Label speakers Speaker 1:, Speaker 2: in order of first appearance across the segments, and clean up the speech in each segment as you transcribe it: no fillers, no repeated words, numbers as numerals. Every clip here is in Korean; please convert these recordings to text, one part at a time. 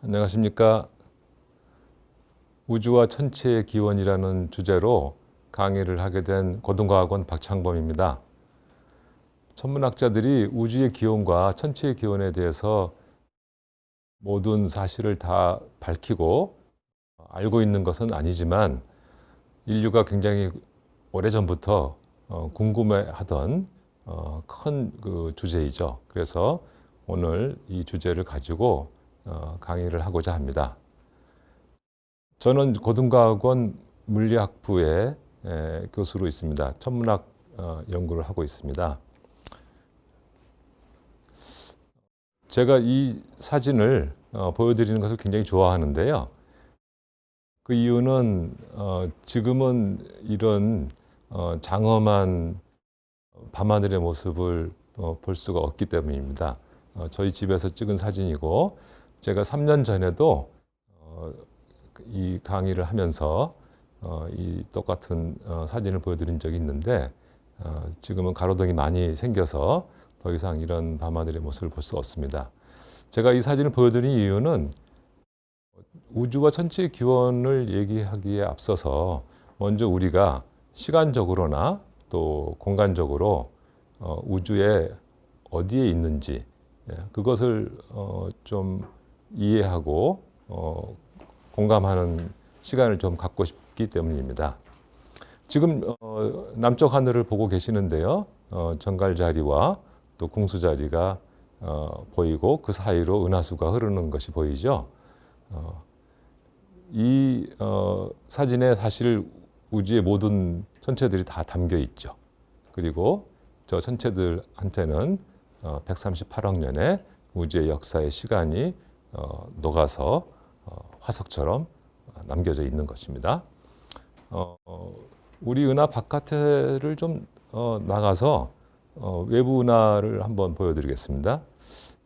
Speaker 1: 안녕하십니까. 우주와 천체의 기원이라는 주제로 강의를 하게 된 고등과학원 박창범입니다. 천문학자들이 우주의 기원과 천체의 기원에 대해서 모든 사실을 다 밝히고 알고 있는 것은 아니지만 인류가 굉장히 오래전부터 궁금해하던 큰 주제이죠. 그래서 오늘 이 주제를 가지고 강의를 하고자 합니다. 저는 고등과학원 물리학부의 교수로 있습니다. 천문학 연구를 하고 있습니다. 제가 이 사진을 보여드리는 것을 굉장히 좋아하는데요. 그 이유는 지금은 이런 장엄한 밤하늘의 모습을 볼 수가 없기 때문입니다. 저희 집에서 찍은 사진이고, 제가 3년 전에도 이 강의를 하면서 이 똑같은 사진을 보여드린 적이 있는데, 지금은 가로등이 많이 생겨서 더 이상 이런 밤하늘의 모습을 볼 수 없습니다. 제가 이 사진을 보여드린 이유는 우주와 천체의 기원을 얘기하기에 앞서서 먼저 우리가 시간적으로나 또 공간적으로 우주에 어디에 있는지 그것을 좀 이해하고 공감하는 시간을 좀 갖고 싶기 때문입니다. 지금 남쪽 하늘을 보고 계시는데요. 정갈자리와 또 궁수자리가 보이고 그 사이로 은하수가 흐르는 것이 보이죠. 이 사진에 사실 우주의 모든 천체들이 다 담겨 있죠. 그리고 저 천체들한테는 138억 년의 우주의 역사의 시간이 녹아서 화석처럼 남겨져 있는 것입니다. 우리 은하 바깥을 좀 나가서 외부 은하를 한번 보여드리겠습니다.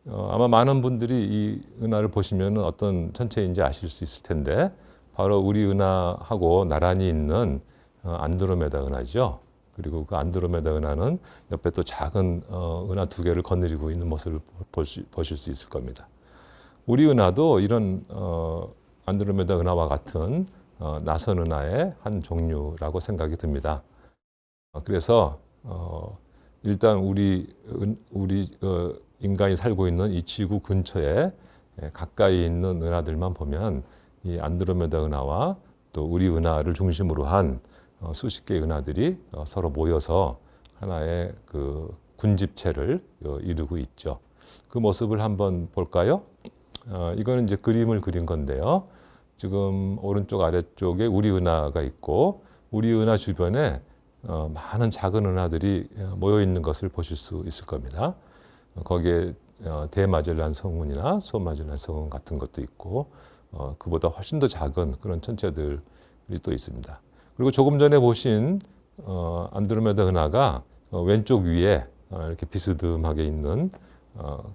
Speaker 1: 아마 많은 분들이 이 은하를 보시면 어떤 천체인지 아실 수 있을 텐데, 바로 우리 은하하고 나란히 있는 안드로메다 은하죠. 그리고 그 안드로메다 은하는 옆에 또 작은 은하 두 개를 거느리고 있는 모습을 보실 수 있을 겁니다. 우리 은하도 이런 안드로메다 은하와 같은 나선 은하의 한 종류라고 생각이 듭니다. 그래서 일단 우리 인간이 살고 있는 이 지구 근처에 가까이 있는 은하들만 보면 이 안드로메다 은하와 또 우리 은하를 중심으로 한 수십 개의 은하들이 서로 모여서 하나의 그 군집체를 이루고 있죠. 그 모습을 한번 볼까요? 이거는 이제 그림을 그린 건데요. 지금 오른쪽 아래쪽에 우리 은하가 있고, 우리 은하 주변에 많은 작은 은하들이 모여 있는 것을 보실 수 있을 겁니다. 거기에 대마젤란 성운이나 소마젤란 성운 같은 것도 있고, 그보다 훨씬 더 작은 그런 천체들이 또 있습니다. 그리고 조금 전에 보신 안드로메다 은하가 왼쪽 위에 이렇게 비스듬하게 있는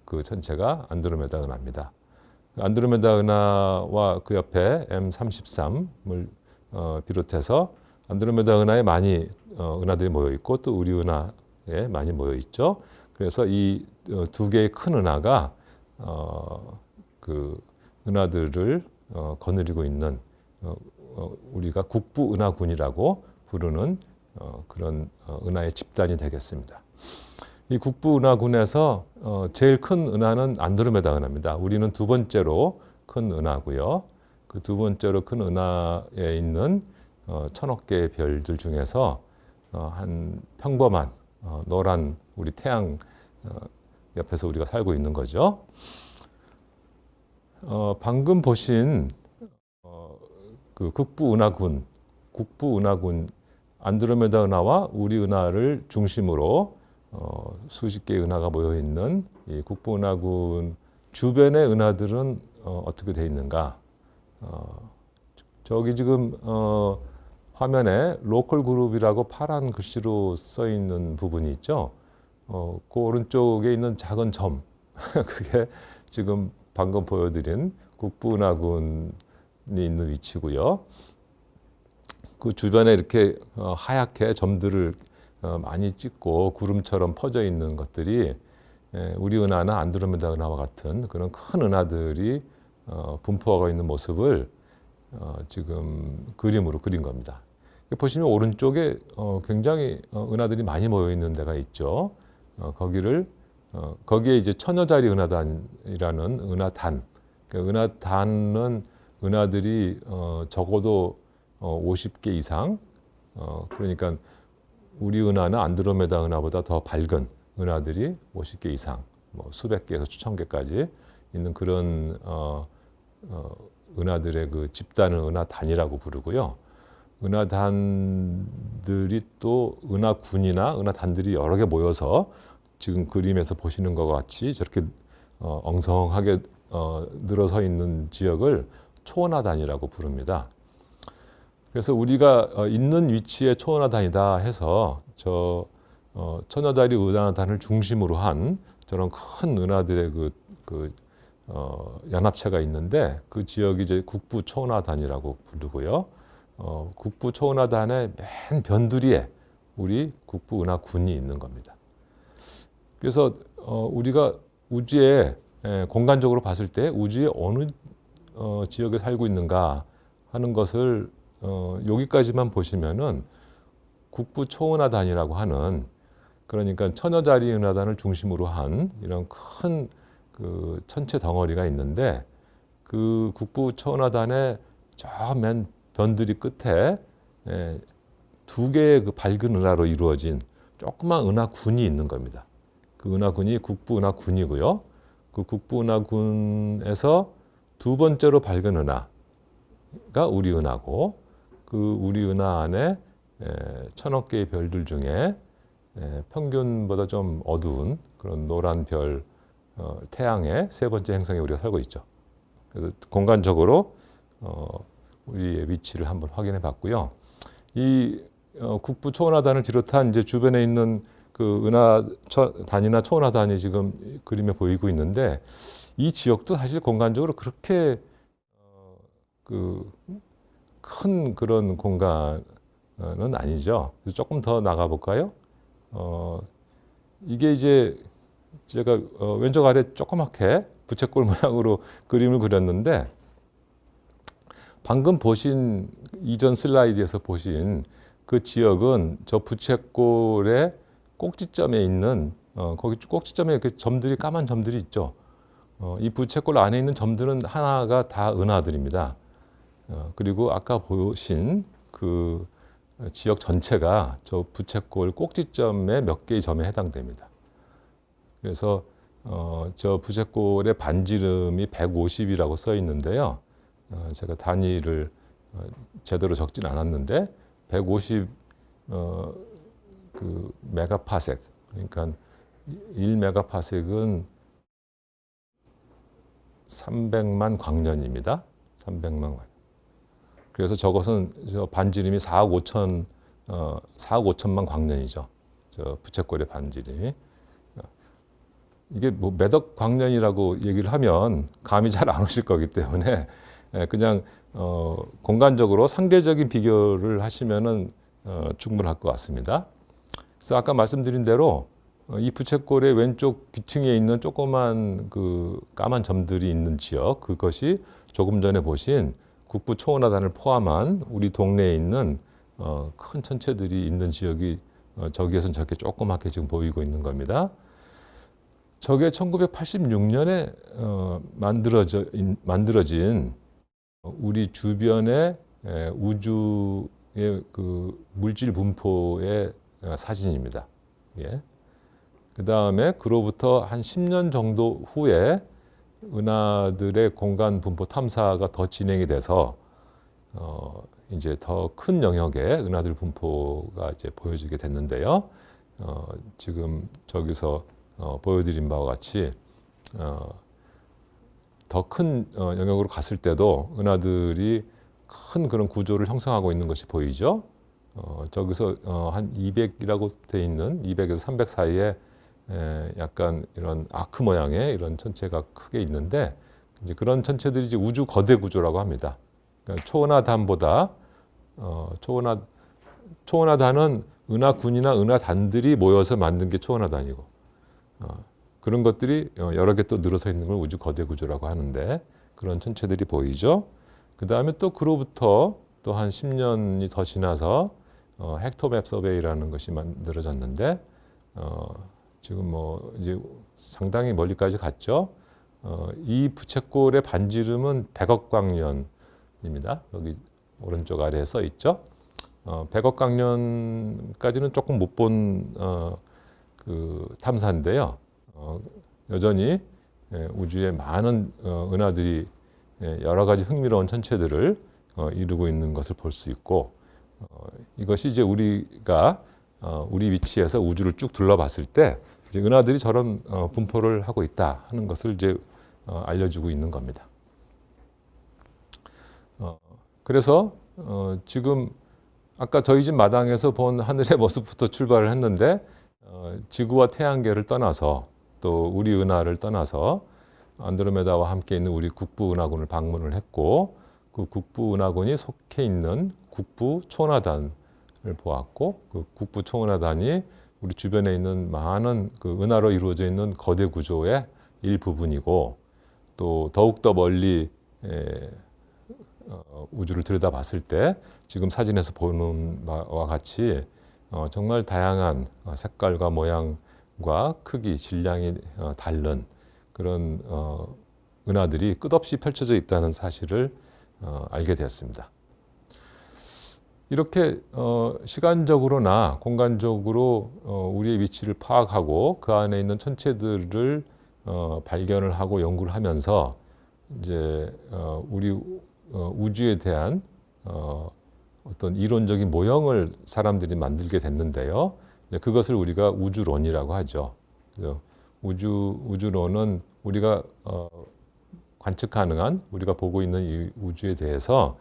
Speaker 1: 그 천체가 안드로메다 은하입니다. 안드로메다 은하와 그 옆에 M33을 비롯해서 안드로메다 은하에 많이 은하들이 모여 있고, 또 우리 은하에 많이 모여 있죠. 그래서 이 두 개의 큰 은하가 그 은하들을 거느리고 있는 우리가 국부 은하군이라고 부르는 그런 은하의 집단이 되겠습니다. 이 국부 은하군에서 제일 큰 은하는 안드로메다 은하입니다. 우리는 두 번째로 큰 은하고요. 그 두 번째로 큰 은하에 있는 천억 개의 별들 중에서 한 평범한 노란 우리 태양 옆에서 우리가 살고 있는 거죠. 방금 보신 그 국부 은하군 안드로메다 은하와 우리 은하를 중심으로 수십 개의 은하가 모여 있는 이 국부 은하군 주변의 은하들은 어떻게 되어 있는가? 저기 지금 화면에 로컬 그룹이라고 파란 글씨로 써 있는 부분이 있죠. 그 오른쪽에 있는 작은 점, 그게 지금 방금 보여드린 국부 은하군이 있는 위치고요. 그 주변에 이렇게 하얗게 점들을 많이 찍고 구름처럼 퍼져 있는 것들이 우리 은하나 안드로메다 은하와 같은 그런 큰 은하들이 분포하고 있는 모습을 지금 그림으로 그린 겁니다. 보시면 오른쪽에 굉장히 은하들이 많이 모여 있는 데가 있죠. 거기에 이제 천여자리 은하단이라는 은하단. 그러니까 은하단은 은하들이 적어도 50개 이상. 그러니까 우리 은하는 안드로메다 은하보다 더 밝은 은하들이 50개 이상, 뭐 수백 개에서 수천 개까지 있는 그런 은하들의 그 집단을 은하단이라고 부르고요. 은하단들이 또 은하군이나 은하단들이 여러 개 모여서 지금 그림에서 보시는 것 같이 저렇게 엉성하게 늘어서 있는 지역을 초은하단이라고 부릅니다. 그래서 우리가 있는 위치에 초은하단이다 해서 천여자리 은하단을 중심으로 한 저런 큰 은하들의 연합체가 있는데 그 지역이 이제 국부 초은하단이라고 부르고요. 국부 초은하단의 맨 변두리에 우리 국부 은하군이 있는 겁니다. 그래서 우리가 우주에 공간적으로 봤을 때 우주의 어느 지역에 살고 있는가 하는 것을 여기까지만 보시면은 국부 초은하단이라고 하는, 그러니까 천여자리 은하단을 중심으로 한 이런 큰 그 천체 덩어리가 있는데 그 국부 초은하단의 저 맨 변두리 끝에 두 개의 그 밝은 은하로 이루어진 조그만 은하군이 있는 겁니다. 그 은하군이 국부 은하군이고요. 그 국부 은하군에서 두 번째로 밝은 은하가 우리 은하고, 그 우리 은하 안에 천억 개의 별들 중에 평균보다 좀 어두운 그런 노란 별, 태양의 세 번째 행성에 우리가 살고 있죠. 그래서 공간적으로 우리의 위치를 한번 확인해 봤고요. 이 국부 초은하단을 비롯한 이제 주변에 있는 그 은하단이나 초은하단이 지금 그림에 보이고 있는데, 이 지역도 사실 공간적으로 그렇게 큰 그런 공간은 아니죠. 조금 더 나가 볼까요? 이게 이제 제가 왼쪽 아래 조그맣게 부채꼴 모양으로 그림을 그렸는데, 방금 보신 이전 슬라이드에서 보신 그 지역은 저 부채꼴의 꼭지점에 있는 거기 꼭지점에 이렇게 점들이, 까만 점들이 있죠. 이 부채꼴 안에 있는 점들은 하나가 다 은하들입니다. 그리고 아까 보신 그 지역 전체가 저 부채꼴 꼭지점의 몇 개의 점에 해당됩니다. 그래서 저 부채꼴의 반지름이 150이라고 써 있는데요. 제가 단위를 제대로 적진 않았는데 150 그 메가파섹, 그러니까 1메가파섹은 300만 광년입니다. 300만 광년. 그래서 저것은 저 반지름이 4억 5천만 광년이죠. 저 부채꼴의 반지름이. 이게 뭐 몇억 광년이라고 얘기를 하면 감이 잘 안 오실 거기 때문에 그냥 공간적으로 상대적인 비교를 하시면은 충분할 것 같습니다. 그래서 아까 말씀드린 대로 이 부채꼴의 왼쪽 귀퉁이에 있는 조그만 그 까만 점들이 있는 지역, 그것이 조금 전에 보신 국부 초은하단을 포함한 우리 동네에 있는 큰 천체들이 있는 지역이 저기에서는 저렇게 조그맣게 지금 보이고 있는 겁니다. 저게 1986년에 만들어진 우리 주변의 우주의 그 물질 분포의 사진입니다. 예. 그 다음에 그로부터 한 10년 정도 후에 은하들의 공간 분포 탐사가 더 진행이 돼서 이제 더 큰 영역의 은하들 분포가 이제 보여지게 됐는데요. 지금 저기서 보여드린 바와 같이 더 큰 영역으로 갔을 때도 은하들이 큰 그런 구조를 형성하고 있는 것이 보이죠. 저기서 한 200이라고 돼 있는 200에서 300 사이에 약간 이런 아크 모양의 이런 천체가 크게 있는데, 이제 그런 천체들이 이제 우주 거대 구조라고 합니다. 그러니까 초은하단보다 초은하단은 은하군이나 은하단들이 모여서 만든 게 초은하단이고, 그런 것들이 여러 개 또 늘어서 있는 걸 우주 거대 구조라고 하는데, 그런 천체들이 보이죠. 그 다음에 또 그로부터 또 한 10년이 더 지나서 헥토맵 서베이라는 것이 만들어졌는데 지금 뭐 이제 상당히 멀리까지 갔죠. 이 부채꼴의 반지름은 100억 광년입니다. 여기 오른쪽 아래에 써 있죠. 100억 광년까지는 조금 못 본 그 탐사인데요. 여전히 우주에 많은 은하들이 여러 가지 흥미로운 천체들을 이루고 있는 것을 볼 수 있고, 이것이 이제 우리가 우리 위치에서 우주를 쭉 둘러봤을 때 이제 은하들이 저런 분포를 하고 있다 하는 것을 이제 알려주고 있는 겁니다. 그래서 지금 아까 저희 집 마당에서 본 하늘의 모습부터 출발을 했는데 지구와 태양계를 떠나서 또 우리 은하를 떠나서 안드로메다와 함께 있는 우리 국부 은하군을 방문을 했고, 그 국부 은하군이 속해 있는 국부 초은하단을 보았고, 그 국부 초은하단이 우리 주변에 있는 많은 그 은하로 이루어져 있는 거대 구조의 일부분이고, 또 더욱더 멀리 우주를 들여다봤을 때 지금 사진에서 보는 바와 같이 정말 다양한 색깔과 모양과 크기, 질량이 다른 그런 은하들이 끝없이 펼쳐져 있다는 사실을 알게 되었습니다. 이렇게 시간적으로나 공간적으로 우리의 위치를 파악하고 그 안에 있는 천체들을 발견을 하고 연구를 하면서 이제 우리 우주에 대한 어떤 이론적인 모형을 사람들이 만들게 됐는데요. 그것을 우리가 우주론이라고 하죠. 우주론은 우리가 관측 가능한, 우리가 보고 있는 이 우주에 대해서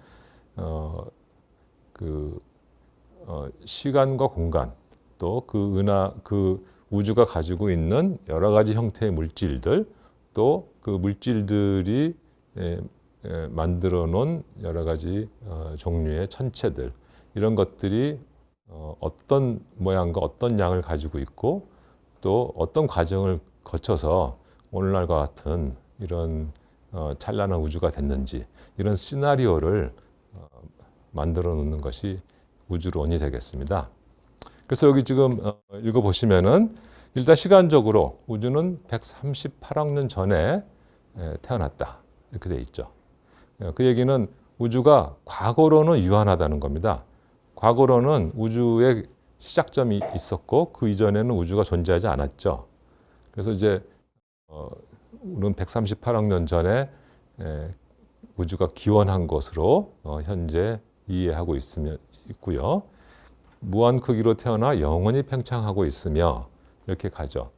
Speaker 1: 시간과 공간, 또 그 우주가 가지고 있는 여러 가지 형태의 물질들, 또 그 물질들이 만들어 놓은 여러 가지 종류의 천체들, 이런 것들이 어떤 모양과 어떤 양을 가지고 있고 또 어떤 과정을 거쳐서 오늘날과 같은 이런 찬란한 우주가 됐는지, 이런 시나리오를 만들어 놓는 것이 우주론이 되겠습니다. 그래서 여기 지금 읽어보시면은 일단 시간적으로 우주는 138억 년 전에 태어났다, 이렇게 돼 있죠. 그 얘기는 우주가 과거로는 유한하다는 겁니다. 과거로는 우주의 시작점이 있었고 그 이전에는 우주가 존재하지 않았죠. 그래서 이제 우리는 138억 년 전에 우주가 기원한 것으로 현재 이해하고 있고요. 무한 크기로 태어나 영원히 팽창하고 있으며 이렇게 가죠.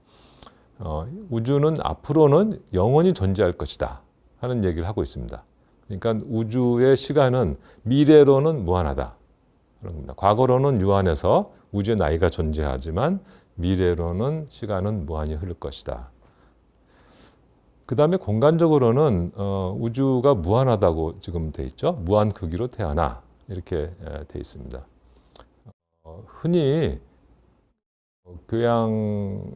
Speaker 1: 우주는 앞으로는 영원히 존재할 것이다 하는 얘기를 하고 있습니다. 그러니까 우주의 시간은 미래로는 무한하다. 과거로는 유한해서 우주의 나이가 존재하지만 미래로는 시간은 무한히 흐를 것이다. 그 다음에 공간적으로는 우주가 무한하다고 지금 돼 있죠. 무한 크기로 태어나, 이렇게 돼 있습니다. 흔히 교양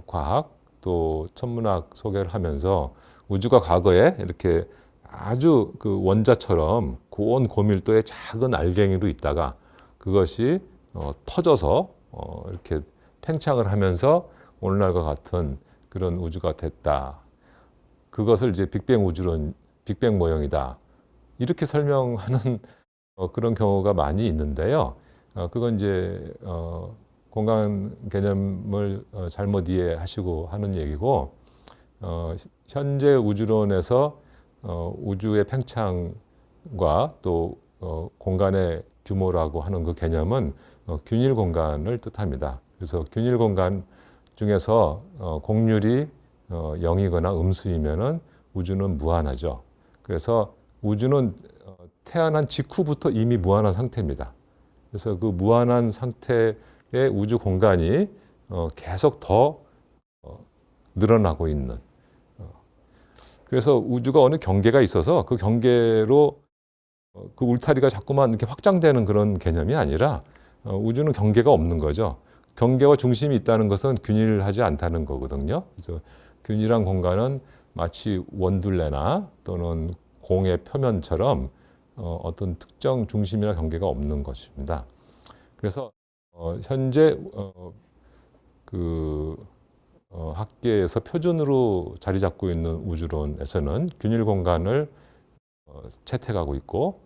Speaker 1: 과학 또 천문학 소개를 하면서 우주가 과거에 이렇게 아주 그 원자처럼 고온 고밀도의 작은 알갱이로 있다가 그것이 터져서 이렇게 팽창을 하면서 오늘날과 같은 그런 우주가 됐다. 그것을 이제 빅뱅 우주론, 빅뱅 모형이다, 이렇게 설명하는 그런 경우가 많이 있는데요. 그건 이제 공간 개념을 잘못 이해하시고 하는 얘기고, 현재 우주론에서 우주의 팽창과 또 공간의 규모라고 하는 그 개념은 균일 공간을 뜻합니다. 그래서 균일 공간 중에서 공률이 0이거나 음수이면은 우주는 무한하죠. 그래서 우주는 태어난 직후부터 이미 무한한 상태입니다. 그래서 그 무한한 상태의 우주 공간이 계속 더 늘어나고 있는, 그래서 우주가 어느 경계가 있어서 그 경계로 그 울타리가 자꾸만 이렇게 확장되는 그런 개념이 아니라 우주는 경계가 없는 거죠. 경계와 중심이 있다는 것은 균일하지 않다는 거거든요. 그래서 균일한 공간은 마치 원둘레나 또는 공의 표면처럼 어떤 특정 중심이나 경계가 없는 것입니다. 그래서 현재 학계에서 표준으로 자리 잡고 있는 우주론에서는 균일 공간을 채택하고 있고,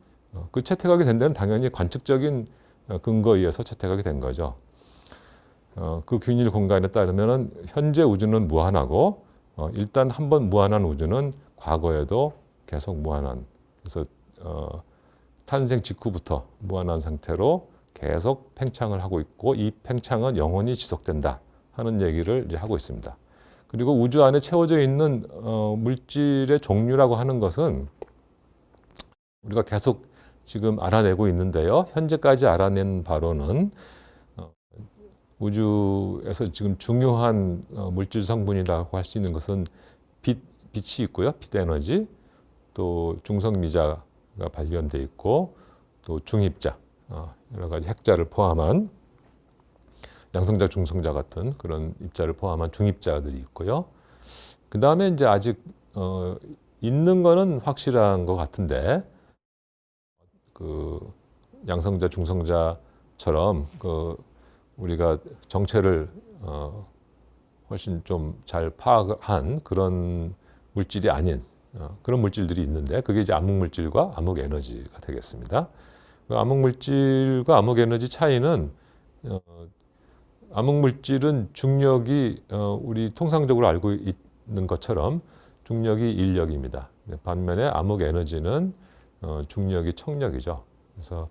Speaker 1: 그 채택하게 된 데는 당연히 관측적인 근거에 의해서 채택하게 된 거죠. 그 균일 공간에 따르면 현재 우주는 무한하고, 일단 한번 무한한 우주는 과거에도 계속 무한한, 그래서 탄생 직후부터 무한한 상태로 계속 팽창을 하고 있고, 이 팽창은 영원히 지속된다 하는 얘기를 이제 하고 있습니다. 그리고 우주 안에 채워져 있는 물질의 종류라고 하는 것은 우리가 계속 지금 알아내고 있는데요. 현재까지 알아낸 바로는 우주에서 지금 중요한 물질 성분이라고 할 수 있는 것은 빛이 있고요. 빛 에너지, 또 중성미자가 발견돼 있고, 또 중입자, 여러 가지 핵자를 포함한 양성자, 중성자 같은 그런 입자를 포함한 중입자들이 있고요. 그 다음에 이제 아직 있는 거는 확실한 것 같은데, 그 양성자, 중성자처럼 우리가 정체를 훨씬 좀 잘 파악한 그런 물질이 아닌 그런 물질들이 있는데, 그게 이제 암흑물질과 암흑에너지가 되겠습니다. 그 암흑물질과 암흑에너지 차이는 암흑물질은 중력이 우리 통상적으로 알고 있는 것처럼 중력이 인력입니다. 반면에 암흑에너지는 중력이 청력이죠. 그래서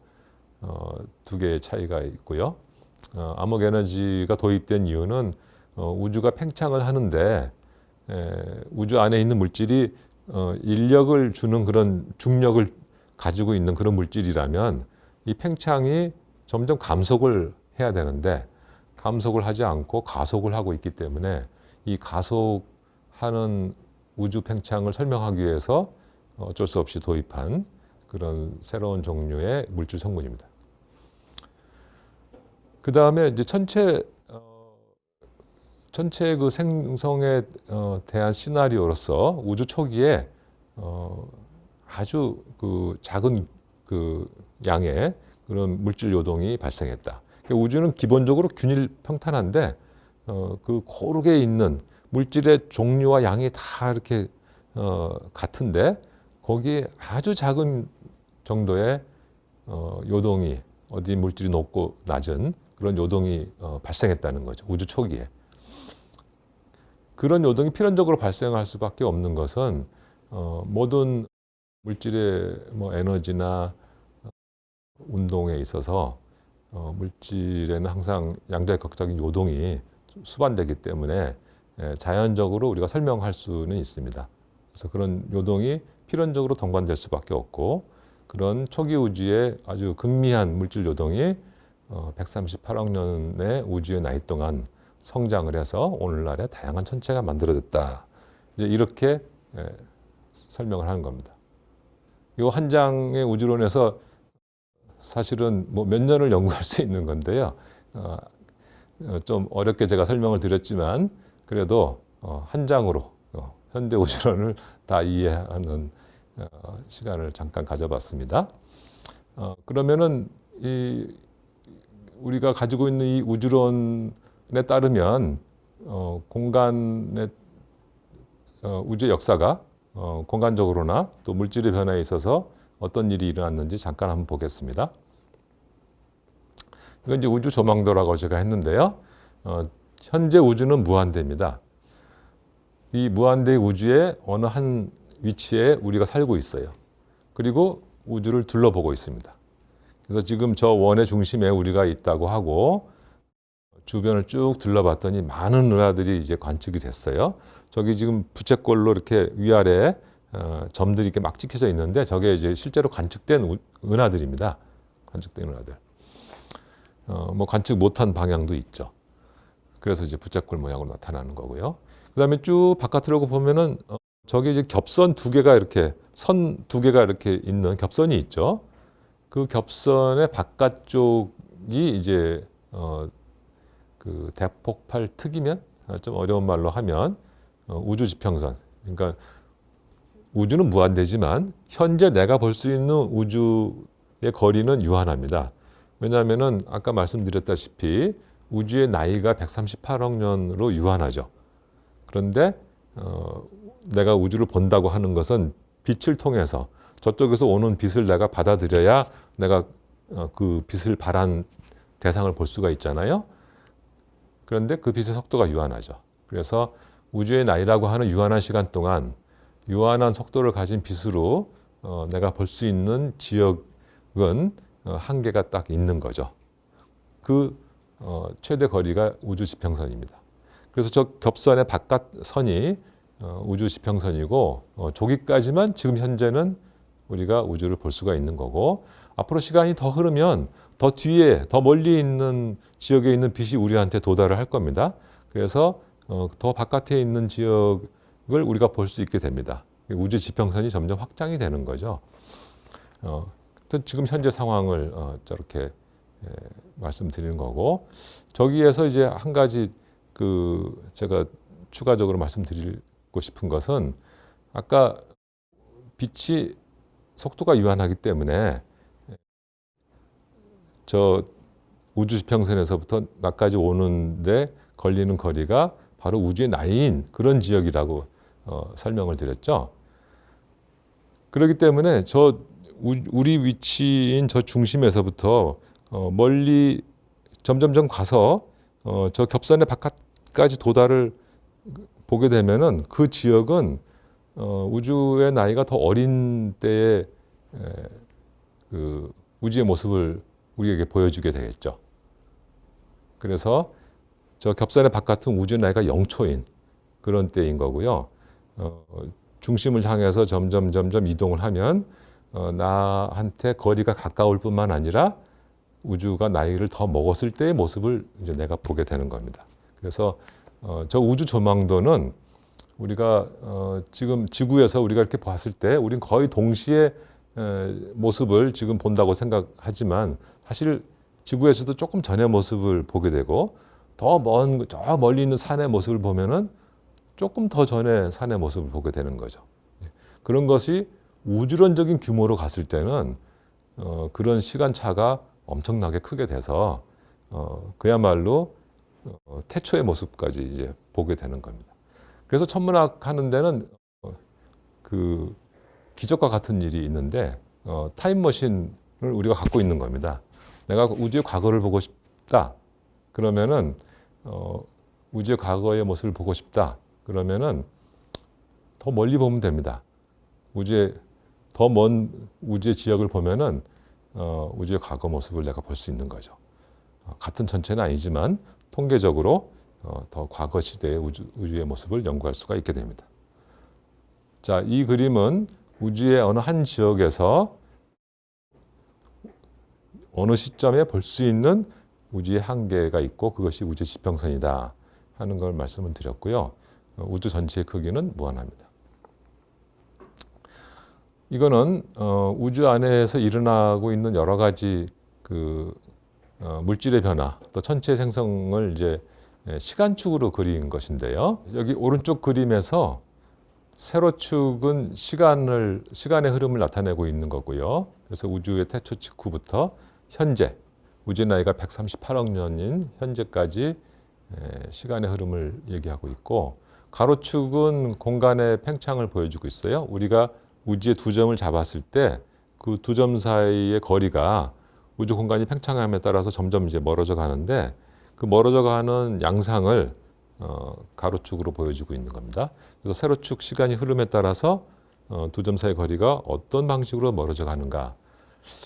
Speaker 1: 두 개의 차이가 있고요. 암흑에너지가 도입된 이유는 우주가 팽창을 하는데 우주 안에 있는 물질이 인력을 주는 그런 중력을 가지고 있는 그런 물질이라면 이 팽창이 점점 감속을 해야 되는데 감속을 하지 않고 가속을 하고 있기 때문에 이 가속하는 우주 팽창을 설명하기 위해서 어쩔 수 없이 도입한 그런 새로운 종류의 물질 성분입니다. 그 다음에 이제 전체 그 생성에 대한 시나리오로서 우주 초기에 아주 그 작은 그 양의 그런 물질 요동이 발생했다. 그러니까 우주는 기본적으로 균일 평탄한데 그 고르게 있는 물질의 종류와 양이 다 이렇게 같은데 거기에 아주 작은 정도의 요동이 어디 물질이 높고 낮은 그런 요동이 발생했다는 거죠. 우주 초기에. 그런 요동이 필연적으로 발생할 수밖에 없는 것은 모든 물질의 뭐 에너지나 운동에 있어서 물질에는 항상 양자역학적인 요동이 수반되기 때문에 자연적으로 우리가 설명할 수는 있습니다. 그래서 그런 요동이 필연적으로 동반될 수밖에 없고, 그런 초기 우주의 아주 극미한 물질 요동이 138억 년의 우주의 나이 동안 성장을 해서 오늘날의 다양한 천체가 만들어졌다. 이제 이렇게 설명을 하는 겁니다. 이 한 장의 우주론에서 사실은 뭐 몇 년을 연구할 수 있는 건데요. 좀 어렵게 제가 설명을 드렸지만 그래도 한 장으로 현대 우주론을 다 이해하는 시간을 잠깐 가져봤습니다. 그러면은 우리가 가지고 있는 이 우주론에 따르면 공간의 우주의 역사가 공간적으로나 또 물질의 변화에 있어서 어떤 일이 일어났는지 잠깐 한번 보겠습니다. 이건 이제 우주 조망도라고 제가 했는데요. 현재 우주는 무한대입니다. 이 무한대의 우주의 어느 한 위치에 우리가 살고 있어요. 그리고 우주를 둘러보고 있습니다. 그래서 지금 저 원의 중심에 우리가 있다고 하고 주변을 쭉 둘러봤더니 많은 은하들이 이제 관측이 됐어요. 저기 지금 부채꼴로 이렇게 위아래 점들이 이렇게 막 찍혀져 있는데 저게 이제 실제로 관측된 은하들입니다. 관측된 은하들. 뭐 관측 못한 방향도 있죠. 그래서 이제 부채꼴 모양으로 나타나는 거고요. 그다음에 쭉 바깥으로 보면은 저기 이제 겹선 두 개가 이렇게 선 두 개가 이렇게 있는 겹선이 있죠. 그 겹선의 바깥쪽이 이제 그 대폭발 특이면 좀 어려운 말로 하면 우주 지평선, 그러니까 우주는 무한대지만 현재 내가 볼 수 있는 우주의 거리는 유한합니다. 왜냐하면은 아까 말씀드렸다시피 우주의 나이가 138억 년으로 유한하죠. 그런데 내가 우주를 본다고 하는 것은 빛을 통해서 저쪽에서 오는 빛을 내가 받아들여야 내가 그 빛을 발한 대상을 볼 수가 있잖아요. 그런데 그 빛의 속도가 유한하죠. 그래서 우주의 나이라고 하는 유한한 시간 동안 유한한 속도를 가진 빛으로 내가 볼 수 있는 지역은 한계가 딱 있는 거죠. 그 최대 거리가 우주 지평선입니다. 그래서 저 겹선의 바깥 선이 우주 지평선이고 저기까지만 지금 현재는 우리가 우주를 볼 수가 있는 거고, 앞으로 시간이 더 흐르면 더 뒤에 더 멀리 있는 지역에 있는 빛이 우리한테 도달을 할 겁니다. 그래서 더 바깥에 있는 지역을 우리가 볼 수 있게 됩니다. 우주 지평선이 점점 확장이 되는 거죠. 지금 현재 상황을 저렇게 말씀드리는 거고, 저기에서 이제 한 가지 제가 추가적으로 말씀드리고 싶은 것은, 아까 빛이 속도가 유한하기 때문에 저 우주 지평선에서부터 나까지 오는데 걸리는 거리가 바로 우주의 나이인 그런 지역이라고 설명을 드렸죠. 그렇기 때문에 우리 위치인 저 중심에서부터 멀리 점점점 가서 저 겹선의 바깥까지 도달을 보게 되면은 그 지역은 우주의 나이가 더 어린 때의 그 우주의 모습을 우리에게 보여주게 되겠죠. 그래서 저 겹선의 바깥은 우주의 나이가 0초인 그런 때인 거고요. 중심을 향해서 점점 이동을 하면 나한테 거리가 가까울 뿐만 아니라 우주가 나이를 더 먹었을 때의 모습을 이제 내가 보게 되는 겁니다. 그래서 저 우주 조망도는 우리가 지금 지구에서 우리가 이렇게 봤을 때 우린 거의 동시에 모습을 지금 본다고 생각하지만, 사실 지구에서도 조금 전의 모습을 보게 되고, 더 저 멀리 있는 산의 모습을 보면은 조금 더 전의 산의 모습을 보게 되는 거죠. 그런 것이 우주론적인 규모로 갔을 때는 그런 시간차가 엄청나게 크게 돼서 그야말로 태초의 모습까지 이제 보게 되는 겁니다. 그래서 천문학 하는 데는 그 기적과 같은 일이 있는데, 타임머신을 우리가 갖고 있는 겁니다. 내가 우주의 과거를 보고 싶다 그러면은 우주의 과거의 모습을 보고 싶다 그러면은 더 멀리 보면 됩니다. 더 먼 우주의 지역을 보면은 우주의 과거 모습을 내가 볼 수 있는 거죠. 같은 전체는 아니지만 통계적으로 더 과거 시대의 우주의 모습을 연구할 수가 있게 됩니다. 자, 이 그림은 우주의 어느 한 지역에서 어느 시점에 볼 수 있는 우주의 한계가 있고 그것이 우주 지평선이다 하는 걸 말씀을 드렸고요. 우주 전체의 크기는 무한합니다. 이거는 우주 안에서 일어나고 있는 여러 가지 물질의 변화, 또 천체 생성을 이제 시간축으로 그린 것인데요. 여기 오른쪽 그림에서 세로축은 시간의 흐름을 나타내고 있는 거고요. 그래서 우주의 태초 직후부터 현재, 우주의 나이가 138억 년인 현재까지 시간의 흐름을 얘기하고 있고, 가로축은 공간의 팽창을 보여주고 있어요. 우리가 우주의 두 점을 잡았을 때 그 두 점 사이의 거리가 우주 공간이 팽창함에 따라서 점점 이제 멀어져 가는데, 그 멀어져 가는 양상을 가로축으로 보여주고 있는 겁니다. 그래서 세로축 시간이 흐름에 따라서 두 점 사이의 거리가 어떤 방식으로 멀어져 가는가.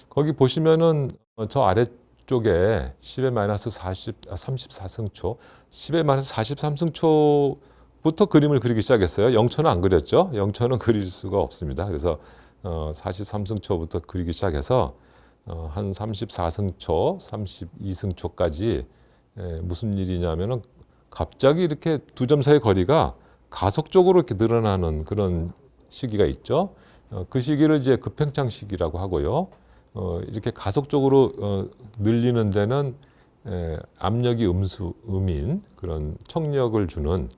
Speaker 1: 거기 보시면은 저 아래쪽에 10-34승초, 10-43승초부터 그림을 그리기 시작했어요. 0초는 안 그렸죠. 0초는 그릴 수가 없습니다. 그래서 43승초부터 그리기 시작해서 한 34승초, 32승초까지 무슨 일이냐면은 갑자기 이렇게 두 점 사이의 거리가 가속적으로 이렇게 늘어나는 그런 시기가 있죠. 그 시기를 이제 급팽창 시기라고 하고요. 이렇게 가속적으로 늘리는 데는 압력이 음인 그런 청력을 주는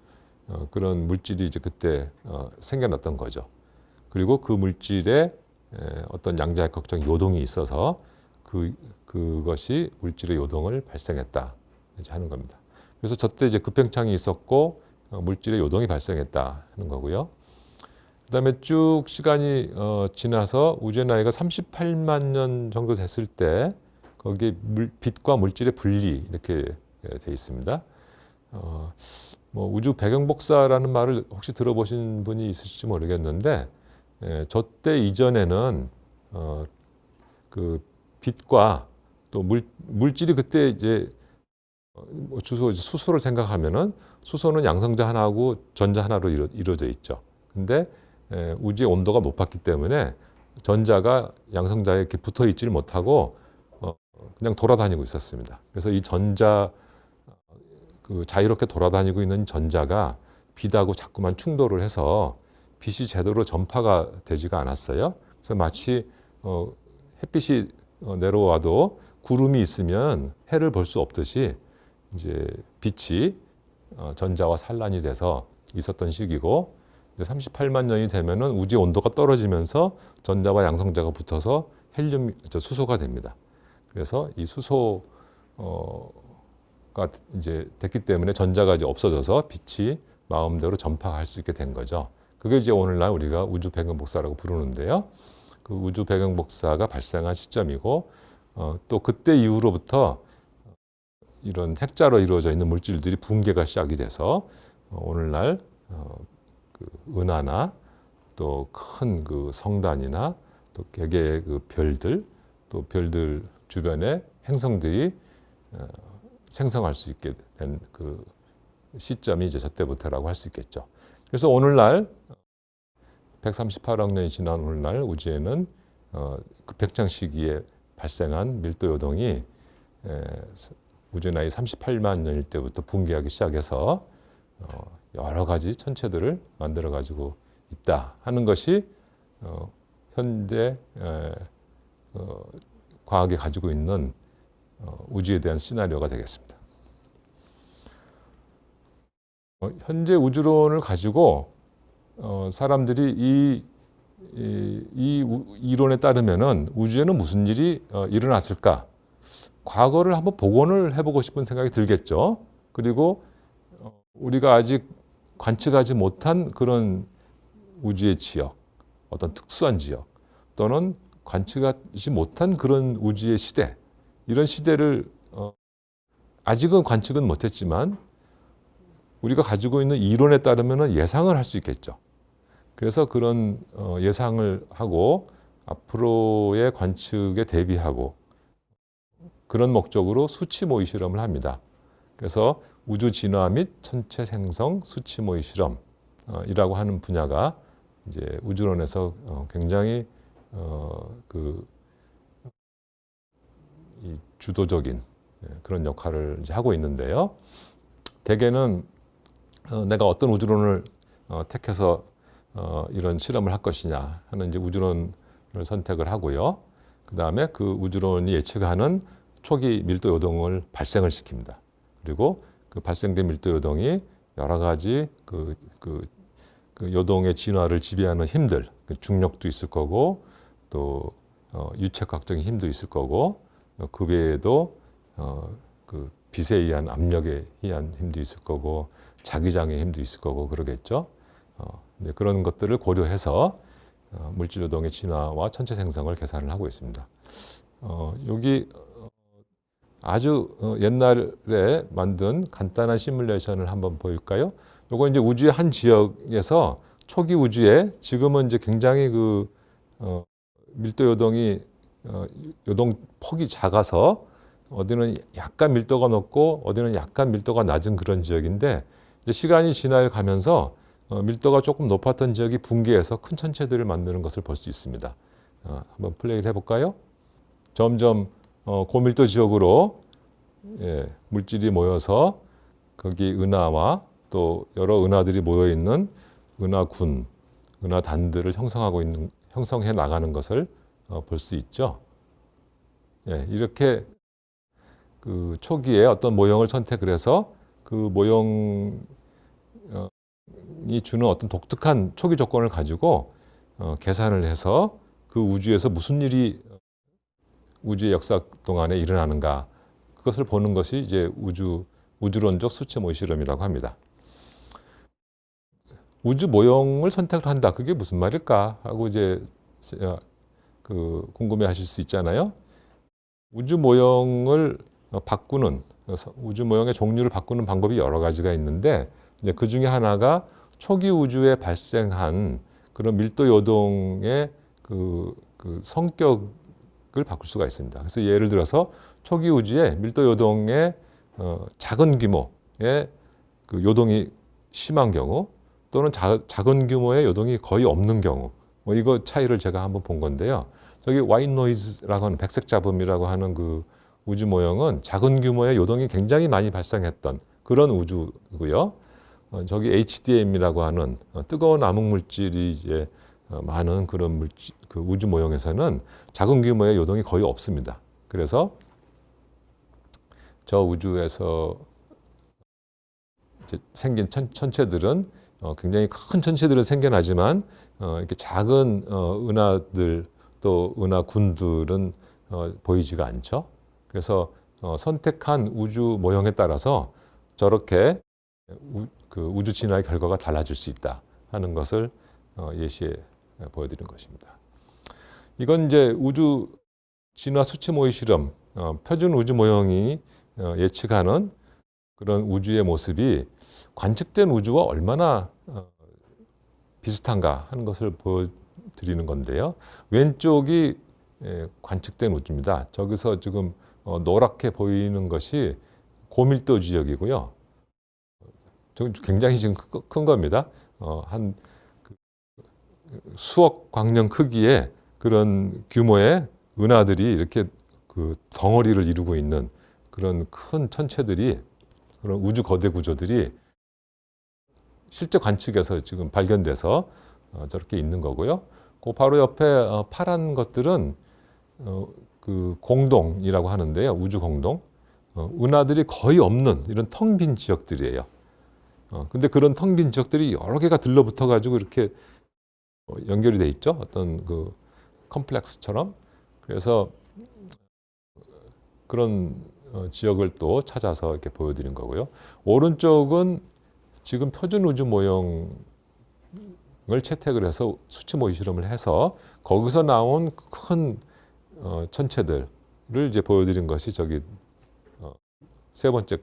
Speaker 1: 그런 물질이 이제 그때 생겨났던 거죠. 그리고 그 물질에 어떤 양자역학적 요동이 있어서 그것이 물질의 요동을 발생했다 이제 하는 겁니다. 그래서 저때 이제 급팽창이 있었고 물질의 요동이 발생했다 하는 거고요. 그다음에 쭉 시간이 지나서 우주의 나이가 38만 년 정도 됐을 때 거기에 빛과 물질의 분리 이렇게 돼 있습니다. 뭐 우주 배경복사라는 말을 혹시 들어보신 분이 있을지 모르겠는데, 저때 이전에는 그 빛과 또 물질이 그때 이제 수소를 생각하면은 수소는 양성자 하나하고 전자 하나로 이루어져 있죠. 근데 우주의 온도가 높았기 때문에 전자가 양성자에 이렇게 붙어 있지를 못하고 그냥 돌아다니고 있었습니다. 그래서 이 전자 그 자유롭게 돌아다니고 있는 전자가 빛하고 자꾸만 충돌을 해서 빛이 제대로 전파가 되지가 않았어요. 그래서 마치 햇빛이 내려와도 구름이 있으면 해를 볼 수 없듯이 이제 빛이 전자와 산란이 돼서 있었던 시기고, 38만 년이 되면은 우주의 온도가 떨어지면서 전자와 양성자가 붙어서 수소가 됩니다. 그래서 이 수소가 이제 됐기 때문에 전자가 이제 없어져서 빛이 마음대로 전파할 수 있게 된 거죠. 그게 이제 오늘날 우리가 우주 배경복사라고 부르는데요. 그 우주 배경복사가 발생한 시점이고, 또 그때 이후로부터 이런 핵자로 이루어져 있는 물질들이 붕괴가 시작이 돼서 오늘날 그 은하나 또 큰 그 성단이나 또 개개의 그 별들, 또 별들 주변에 행성들이 생성할 수 있게 된 그 시점이 이제 저때부터라고 할 수 있겠죠. 그래서 오늘날 138억 년이 지난 오늘날 우주에는 급팽창 시기에 발생한 밀도 요동이 우주의 나이 38만 년일 때부터 붕괴하기 시작해서 여러 가지 천체들을 만들어 가지고 있다 하는 것이 현대 과학이 가지고 있는 우주에 대한 시나리오가 되겠습니다. 현재 우주론을 가지고 사람들이 이 이론에 따르면은 우주에는 무슨 일이 일어났을까? 과거를 한번 복원을 해보고 싶은 생각이 들겠죠. 그리고 우리가 아직 관측하지 못한 그런 우주의 지역, 어떤 특수한 지역, 또는 관측하지 못한 그런 우주의 시대, 이런 시대를 아직은 관측은 못했지만 우리가 가지고 있는 이론에 따르면 예상을 할 수 있겠죠. 그래서 그런 예상을 하고 앞으로의 관측에 대비하고 그런 목적으로 수치 모의 실험을 합니다. 그래서 우주 진화 및 천체 생성 수치 모의 실험이라고 하는 분야가 이제 우주론에서 굉장히 이 주도적인 그런 역할을 이제 하고 있는데요. 대개는 내가 어떤 우주론을 택해서 이런 실험을 할 것이냐 하는 이제 우주론을 선택을 하고요. 그 다음에 그 우주론이 예측하는 초기 밀도 요동을 발생을 시킵니다. 그리고 그 발생된 밀도 요동이 여러 가지 그 요동의 진화를 지배하는 힘들, 중력도 있을 거고 또 유체각적인 힘도 있을 거고 그 외에도 그 빛에 의한 압력에 의한 힘도 있을 거고 자기장의 힘도 있을 거고 그러겠죠. 그런 것들을 고려해서 물질 요동의 진화와 천체 생성을 계산을 하고 있습니다. 여기 아주 옛날에 만든 간단한 시뮬레이션을 한번 보일까요? 요거 이제 우주의 한 지역에서 초기 우주에 지금은 이제 굉장히 그 밀도 요동이 요동 폭이 작아서 어디는 약간 밀도가 높고 어디는 약간 밀도가 낮은 그런 지역인데 이제 시간이 지나가면서 밀도가 조금 높았던 지역이 붕괴해서 큰 천체들을 만드는 것을 볼 수 있습니다. 한번 플레이를 해볼까요? 점점 고밀도 지역으로 물질이 모여서 거기 은하와 또 여러 은하들이 모여 있는 은하군, 은하단들을 형성해 나가는 것을 볼 수 있죠. 이렇게 그 초기에 어떤 모형을 선택을 해서 그 모형 주는 어떤 독특한 초기 조건을 가지고 계산을 해서 그 우주에서 무슨 일이 우주의 역사 동안에 일어나는가, 그것을 보는 것이 이제 우주론적 수치 모의 실험이라고 합니다. 우주 모형을 선택을 한다. 그게 무슨 말일까 하고 이제 궁금해하실 수 있잖아요. 우주 모형을 바꾸는, 우주 모형의 종류를 바꾸는 방법이 여러 가지가 있는데, 이제 그 중에 하나가 초기 우주에 발생한 그런 밀도 요동의 그 성격을 바꿀 수가 있습니다. 그래서 예를 들어서 초기 우주에 밀도 요동의 작은 규모의 그 요동이 심한 경우, 또는 작은 규모의 요동이 거의 없는 경우, 뭐 이거 차이를 제가 한번 본 건데요. 저기 화이트 노이즈라고 하는 백색 잡음이라고 하는 그 우주 모형은 작은 규모의 요동이 굉장히 많이 발생했던 그런 우주고요. 저기 HDM이라고 하는 뜨거운 암흑 물질이 이제 많은 그런 그 우주 모형에서는 작은 규모의 요동이 거의 없습니다. 그래서 저 우주에서 이제 생긴 천체들은 굉장히 큰 천체들은 생겨나지만 이렇게 작은 은하들 또 은하군들은 보이지가 않죠. 그래서 선택한 우주 모형에 따라서 저렇게 그 우주 진화의 결과가 달라질 수 있다 하는 것을 예시해 보여드린 것입니다. 이건 이제 우주 진화 수치 모의 실험, 표준 우주 모형이 예측하는 그런 우주의 모습이 관측된 우주와 얼마나 비슷한가 하는 것을 보여드리는 건데요. 왼쪽이 관측된 우주입니다. 저기서 지금 노랗게 보이는 것이 고밀도 지역이고요. 굉장히 지금 큰 겁니다. 한 수억 광년 크기의 그런 규모의 은하들이 이렇게 그 덩어리를 이루고 있는 그런 큰 천체들이, 그런 우주 거대 구조들이 실제 관측에서 지금 발견돼서 저렇게 있는 거고요. 그 바로 옆에 파란 것들은 그 공동이라고 하는데요. 우주 공동. 은하들이 거의 없는 이런 텅 빈 지역들이에요. 근데 그런 텅 빈 지역들이 여러 개가 들러붙어 가지고 이렇게 연결이 돼 있죠. 어떤 그 컴플렉스처럼. 그래서 그런 지역을 또 찾아서 이렇게 보여드린 거고요. 오른쪽은 지금 표준 우주 모형을 채택을 해서 수치 모의 실험을 해서 거기서 나온 큰 천체들을 이제 보여드린 것이 저기 세 번째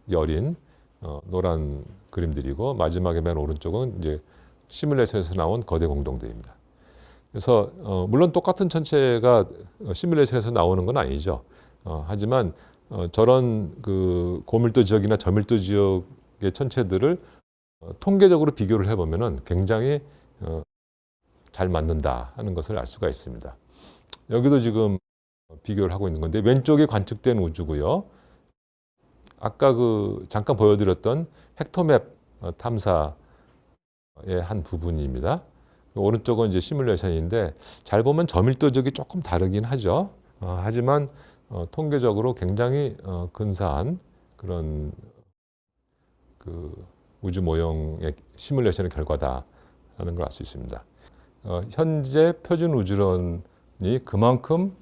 Speaker 1: 열인 노란 그림들이고, 마지막에 맨 오른쪽은 이제 시뮬레이션에서 나온 거대 공동대입니다. 그래서 물론 똑같은 천체가 시뮬레이션에서 나오는 건 아니죠. 하지만 저런 그 고밀도 지역이나 저밀도 지역의 천체들을 통계적으로 비교를 해보면은 굉장히 잘 맞는다 하는 것을 알 수가 있습니다. 여기도 지금 비교를 하고 있는 건데, 왼쪽이 관측된 우주고요. 아까 그 잠깐 보여드렸던 헥토맵 탐사의 한 부분입니다. 오른쪽은 이제 시뮬레이션인데, 잘 보면 저밀도 지역이 조금 다르긴 하죠. 하지만 통계적으로 굉장히 근사한 그런 그 우주 모형의 시뮬레이션의 결과다 하는 걸 알 수 있습니다. 현재 표준 우주론이 그만큼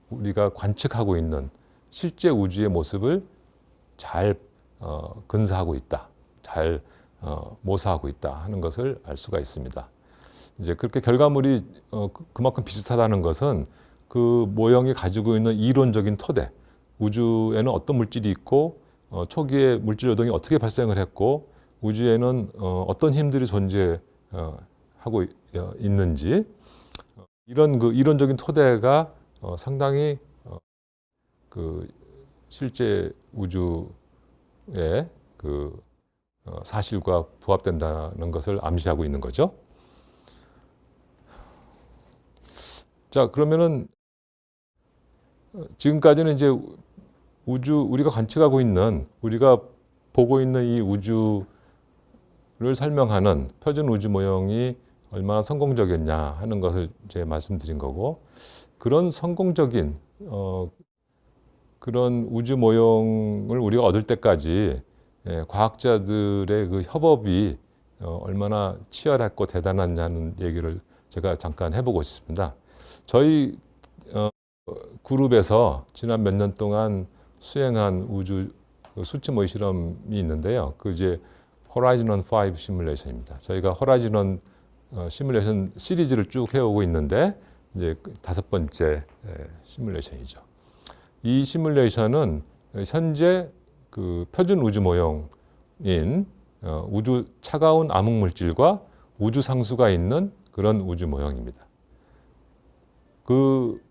Speaker 1: 우리가 관측하고 있는 실제 우주의 모습을 잘 근사하고 있다, 잘 모사하고 있다 하는 것을 알 수가 있습니다. 이제 그렇게 결과물이 그만큼 비슷하다는 것은 그 모형이 가지고 있는 이론적인 토대, 우주에는 어떤 물질이 있고 초기에 물질 요동이 어떻게 발생을 했고 우주에는 어떤 힘들이 존재하고 있는지, 이런 그 이론적인 토대가 상당히 그 실제 우주의 그 사실과 부합된다는 것을 암시하고 있는 거죠. 자, 그러면은 지금까지는 이제 우리가 관측하고 있는, 우리가 보고 있는 이 우주를 설명하는 표준 우주 모형이 얼마나 성공적이었냐 하는 것을 이제 말씀드린 거고, 그런 성공적인 그런 우주 모형을 우리가 얻을 때까지 과학자들의 그 협업이 얼마나 치열했고 대단하냐는 얘기를 제가 잠깐 해보고 싶습니다. 저희 그룹에서 지난 몇 년 동안 수행한 우주 수치 모의 실험이 있는데요. 그 이제 호라이즌 5 시뮬레이션입니다. 저희가 호라이즌 시뮬레이션 시리즈를 쭉 해오고 있는데 이제 5번째 시뮬레이션이죠. 이 시뮬레이션은 현재 그 표준 우주 모형인 우주 차가운 암흑 물질과 우주 상수가 있는 그런 우주 모형입니다. 그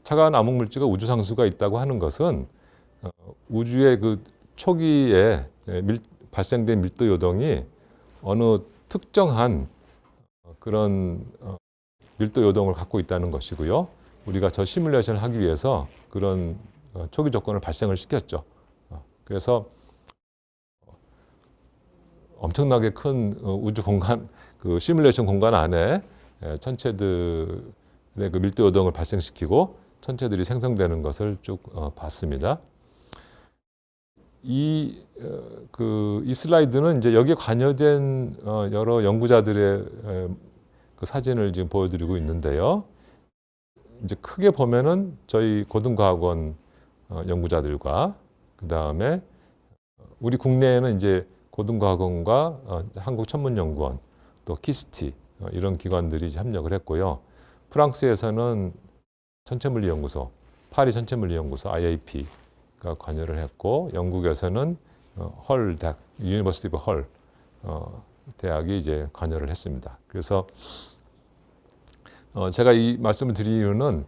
Speaker 1: 차가운 암흑 물질과 우주 상수가 있다고 하는 것은 우주의 그 초기에 발생된 밀도 요동이 어느 특정한 그런 밀도 요동을 갖고 있다는 것이고요. 우리가 저 시뮬레이션을 하기 위해서 그런 초기 조건을 발생을 시켰죠. 그래서 엄청나게 큰 우주 공간, 그 시뮬레이션 공간 안에 천체들의 그 밀도 요동을 발생시키고 천체들이 생성되는 것을 쭉 봤습니다. 이 슬라이드는 이제 여기에 관여된 여러 연구자들의 그 사진을 지금 보여드리고 있는데요. 이제 크게 보면은 저희 고등과학원 연구자들과 그 다음에 우리 국내에는 이제 고등과학원과 한국천문연구원 또 키스티 이런 기관들이 이제 협력을 했고요. 프랑스에서는 천체물리연구소, 파리 천체물리연구소 IAP가 관여를 했고, 영국에서는 헐 대학, 유니버시티 오브 헐 대학이 이제 관여를 했습니다. 그래서 제가 이 말씀을 드린 이유는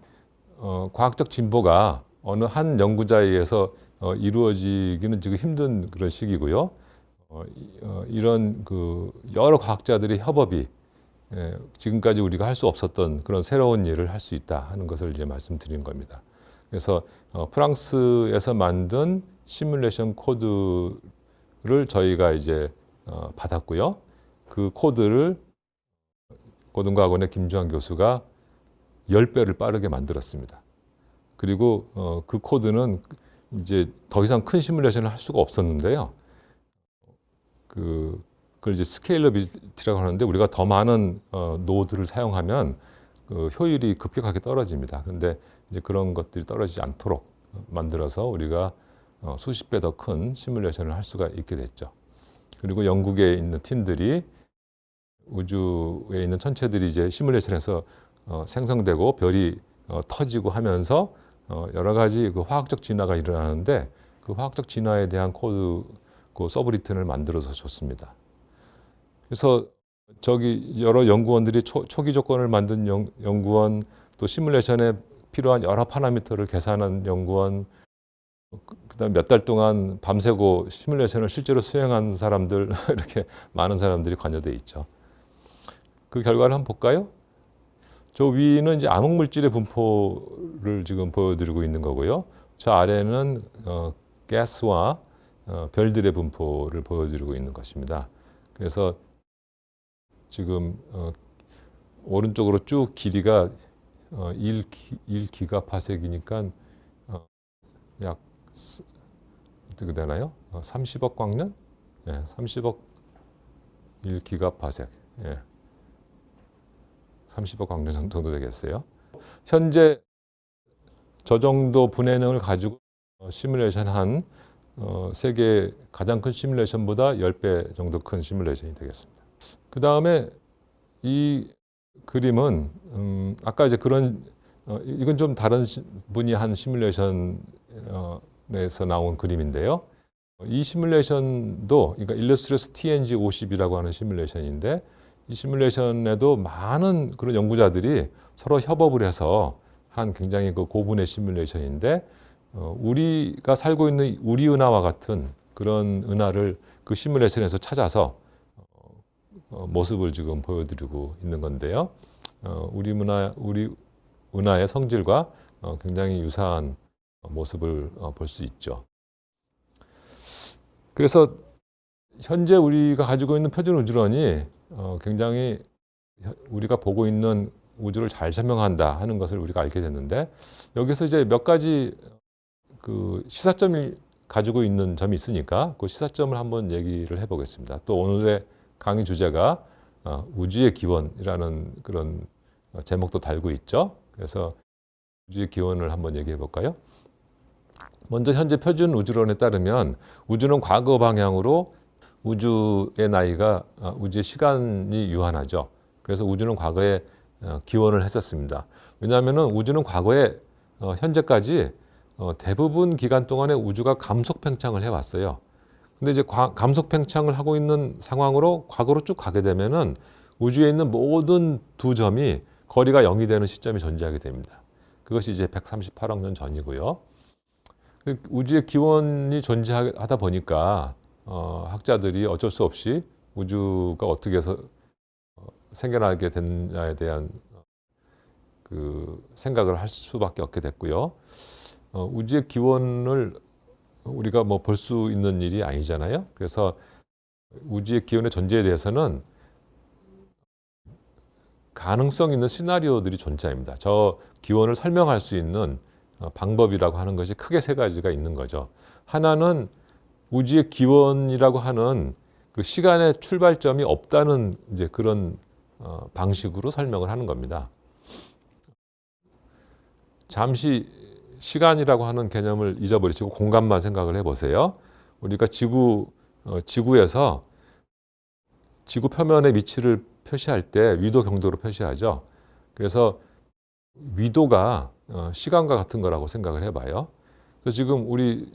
Speaker 1: 과학적 진보가 어느 한 연구자에 의해서 이루어지기는 지금 힘든 그런 시기고요. 이런 그 여러 과학자들의 협업이 지금까지 우리가 할 수 없었던 그런 새로운 일을 할 수 있다 하는 것을 이제 말씀드린 겁니다. 그래서 프랑스에서 만든 시뮬레이션 코드를 저희가 이제 받았고요. 그 코드를 고등과학원의 김주환 교수가 10배를 빠르게 만들었습니다. 그리고 그 코드는 이제 더 이상 큰 시뮬레이션을 할 수가 없었는데요. 그걸 이제 스케일러빌리티라고 하는데, 우리가 더 많은 노드를 사용하면 그 효율이 급격하게 떨어집니다. 그런데 이제 그런 것들이 떨어지지 않도록 만들어서 우리가 수십 배 더 큰 시뮬레이션을 할 수가 있게 됐죠. 그리고 영국에 있는 팀들이 우주에 있는 천체들이 이제 시뮬레이션에서 생성되고 별이 터지고 하면서 여러 가지 그 화학적 진화가 일어나는데, 그 화학적 진화에 대한 코드, 그 서브리튼을 만들어서 줬습니다. 그래서 저기 여러 연구원들이 초기 조건을 만든 연구원, 또 시뮬레이션에 필요한 여러 파라미터를 계산한 연구원, 그다음 몇 달 동안 밤새고 시뮬레이션을 실제로 수행한 사람들 이렇게 많은 사람들이 관여돼 있죠. 그 결과를 한번 볼까요? 저 위는 이제 암흑 물질의 분포를 지금 보여드리고 있는 거고요. 저 아래는 가스와 별들의 분포를 보여드리고 있는 것입니다. 그래서 지금 오른쪽으로 쭉 길이가 1기가파섹이니까 약 어떻게 되나요? 30억 광년? 예, 30억 1기가파섹. 예. 30억 광년 정도 되겠어요. 현재 저 정도 분해능을 가지고 시뮬레이션 한 세계 가장 큰 시뮬레이션보다 10배 정도 큰 시뮬레이션이 되겠습니다. 그 다음에 이 그림은 아까 이제 그런 이건 좀 다른 분이 한 시뮬레이션에서 나온 그림인데요. 이 시뮬레이션도, 그러니까 일러스트레스 TNG50이라고 하는 시뮬레이션인데, 이 시뮬레이션에도 많은 그런 연구자들이 서로 협업을 해서 한 굉장히 그 고분의 시뮬레이션인데, 우리가 살고 있는 우리 은하와 같은 그런 은하를 그 시뮬레이션에서 찾아서 모습을 지금 보여드리고 있는 건데요. 우리 은하의 성질과 굉장히 유사한 모습을 볼 수 있죠. 그래서 현재 우리가 가지고 있는 표준 우주론이 굉장히 우리가 보고 있는 우주를 잘 설명한다 하는 것을 우리가 알게 됐는데, 여기서 이제 몇 가지 그 시사점이 가지고 있는 점이 있으니까 그 시사점을 한번 얘기를 해보겠습니다. 또 오늘의 강의 주제가 우주의 기원이라는 그런 제목도 달고 있죠. 그래서 우주의 기원을 한번 얘기해 볼까요? 먼저 현재 표준 우주론에 따르면 우주는 과거 방향으로 우주의 나이가 우주의 시간이 유한하죠. 그래서 우주는 과거에 기원을 했었습니다. 왜냐하면 우주는 과거에 현재까지 대부분 기간 동안에 우주가 감속 팽창을 해왔어요. 근데 이제 감속 팽창을 하고 있는 상황으로 과거로 쭉 가게 되면은 우주에 있는 모든 두 점이 거리가 0이 되는 시점이 존재하게 됩니다. 그것이 이제 138억 년 전이고요. 우주의 기원이 존재하다 보니까 학자들이 어쩔 수 없이 우주가 어떻게 해서 생겨나게 됐냐에 대한 그 생각을 할 수밖에 없게 됐고요. 우주의 기원을 우리가 뭐 볼 수 있는 일이 아니잖아요. 그래서 우주의 기원의 존재에 대해서는 가능성 있는 시나리오들이 존재합니다. 저 기원을 설명할 수 있는 방법이라고 하는 것이 크게 세 가지가 있는 거죠. 하나는 우주의 기원이라고 하는 그 시간의 출발점이 없다는 이제 그런 방식으로 설명을 하는 겁니다. 잠시 시간이라고 하는 개념을 잊어버리시고 공간만 생각을 해보세요. 우리가 지구에서 지구 표면의 위치를 표시할 때 위도 경도로 표시하죠. 그래서 위도가 시간과 같은 거라고 생각을 해봐요. 그래서 지금 우리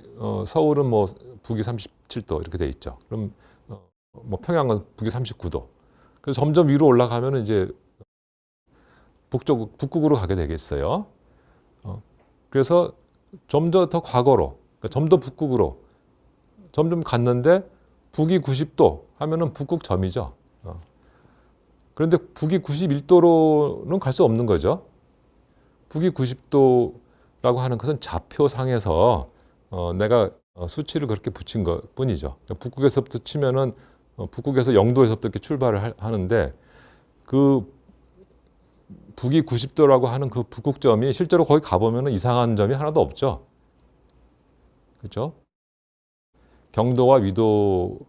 Speaker 1: 서울은 뭐 북위 37도 이렇게 돼 있죠. 그럼 뭐 평양은 북위 39도. 그래서 점점 위로 올라가면 이제 북극으로 가게 되겠어요. 그래서 좀 더 과거로, 그러니까 좀 더 북극으로 점점 갔는데 북위 90도 하면은 북극점이죠. 그런데 북위 91도로는 갈 수 없는 거죠. 북위 90도라고 하는 것은 좌표상에서 내가 수치를 그렇게 붙인 것 뿐이죠. 북극에서부터 치면은 북극에서 0도에서부터 이렇게 출발을 하는데 그 북위 90도라고 하는 그 북극점이 실제로 거기 가보면 이상한 점이 하나도 없죠. 그렇죠? 경도와 위도를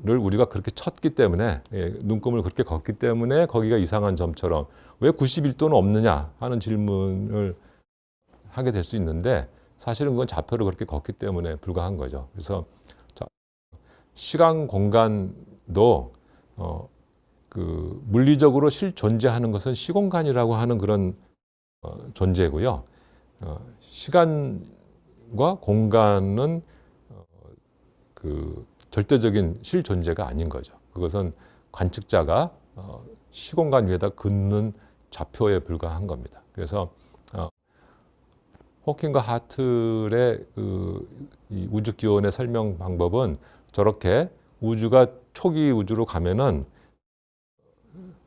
Speaker 1: 우리가 그렇게 쳤기 때문에 눈금을 그렇게 걷기 때문에 거기가 이상한 점처럼 왜 91도는 없느냐 하는 질문을 하게 될 수 있는데 사실은 그건 좌표를 그렇게 걷기 때문에 불가한 거죠. 그래서 시간 공간도 그 물리적으로 실존재하는 것은 시공간이라고 하는 그런 존재고요. 시간과 공간은 그 절대적인 실존재가 아닌 거죠. 그것은 관측자가 시공간 위에다 긋는 좌표에 불과한 겁니다. 그래서 호킹과 하틀의 이 우주 기원의 설명 방법은 저렇게 우주가 초기 우주로 가면은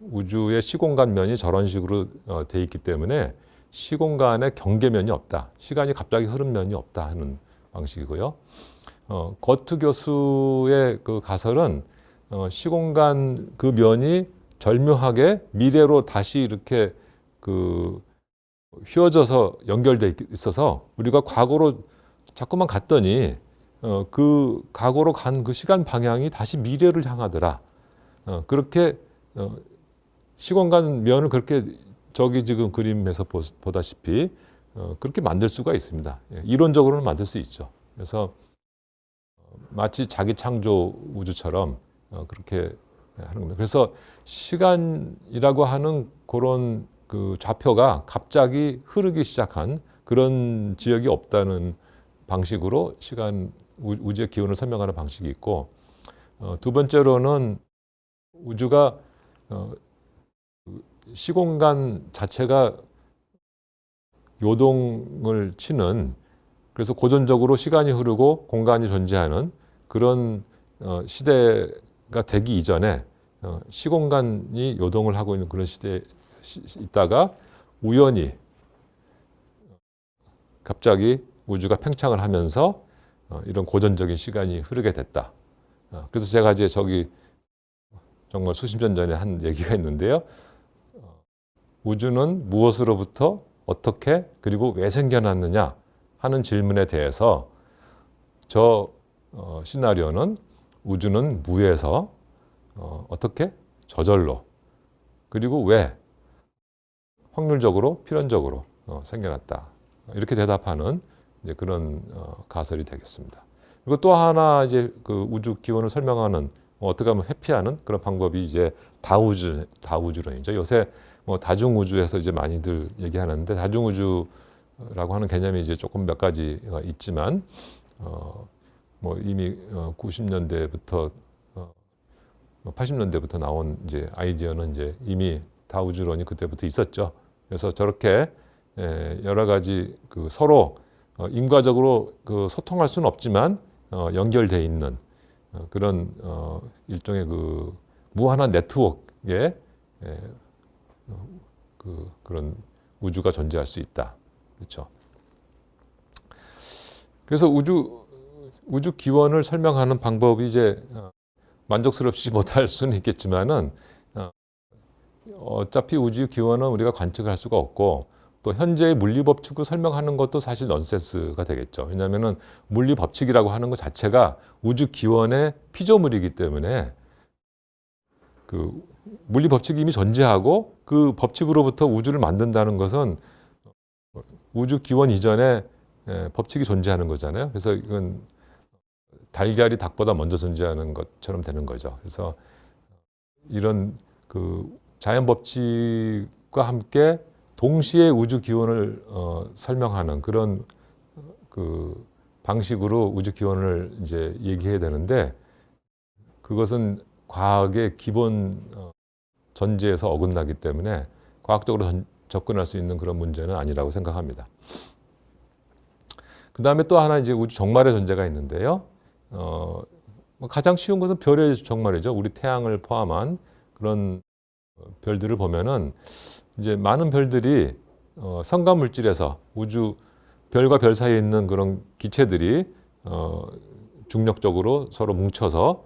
Speaker 1: 우주의 시공간 면이 저런 식으로 돼 있기 때문에 시공간의 경계면이 없다. 시간이 갑자기 흐른 면이 없다 하는 방식이고요. 거트 교수의 그 가설은 시공간 그 면이 절묘하게 미래로 다시 이렇게 그 휘어져서 연결돼 있어서 우리가 과거로 자꾸만 갔더니 그 과거로 간 그 시간 방향이 다시 미래를 향하더라. 그렇게 시공간 면을 그렇게 저기 지금 그림에서 보다시피 그렇게 만들 수가 있습니다. 이론적으로는 만들 수 있죠. 그래서 마치 자기 창조 우주처럼 그렇게 하는 겁니다. 그래서 시간이라고 하는 그런 그 좌표가 갑자기 흐르기 시작한 그런 지역이 없다는 방식으로 시간 우주의 기원을 설명하는 방식이 있고, 두 번째로는 우주가 시공간 자체가 요동을 치는, 그래서 고전적으로 시간이 흐르고 공간이 존재하는 그런 시대가 되기 이전에 시공간이 요동을 하고 있는 그런 시대에 있다가 우연히 갑자기 우주가 팽창을 하면서 이런 고전적인 시간이 흐르게 됐다. 그래서 제가 이제 저기 정말 수십 년 전에 한 얘기가 있는데요. 우주는 무엇으로부터 어떻게 그리고 왜 생겨났느냐 하는 질문에 대해서 저 시나리오는 우주는 무에서 어떻게? 저절로. 그리고 왜? 확률적으로, 필연적으로 생겨났다. 이렇게 대답하는 이제 그런 가설이 되겠습니다. 그리고 또 하나 이제 그 우주 기원을 설명하는 어떻게 하면 회피하는 그런 방법이 이제 다우주론이죠. 요새 뭐 다중우주에서 이제 많이들 얘기하는데 다중우주라고 하는 개념이 이제 조금 몇 가지가 있지만 뭐 이미 90년대부터 80년대부터 나온 이제 아이디어는 이제 이미 다우주론이 그때부터 있었죠. 그래서 저렇게 여러 가지 그 서로 인과적으로 그 소통할 수는 없지만 연결돼 있는 그런 일종의 그 무한한 네트워크에 그런 우주가 존재할 수 있다. 그렇죠. 그래서 우주 기원을 설명하는 방법이 이제 만족스럽지 못할 수는 있겠지만은 어차피 우주 기원은 우리가 관측할 수가 없고 또 현재의 물리 법칙을 설명하는 것도 사실 넌센스가 되겠죠. 왜냐하면은 물리 법칙이라고 하는 것 자체가 우주 기원의 피조물이기 때문에 그 물리 법칙이 이미 존재하고 그 법칙으로부터 우주를 만든다는 것은 우주 기원 이전에 법칙이 존재하는 거잖아요. 그래서 이건 달걀이 닭보다 먼저 존재하는 것처럼 되는 거죠. 그래서 이런 그 자연 법칙과 함께 동시에 우주 기원을 설명하는 그런 그 방식으로 우주 기원을 이제 얘기해야 되는데 그것은 과학의 기본 전제에서 어긋나기 때문에 과학적으로 접근할 수 있는 그런 문제는 아니라고 생각합니다. 그 다음에 또 하나 이제 우주 종말의 존재가 있는데요. 가장 쉬운 것은 별의 종말이죠. 우리 태양을 포함한 그런 별들을 보면은 이제 많은 별들이 성간 물질에서 우주 별과 별 사이에 있는 그런 기체들이 중력적으로 서로 뭉쳐서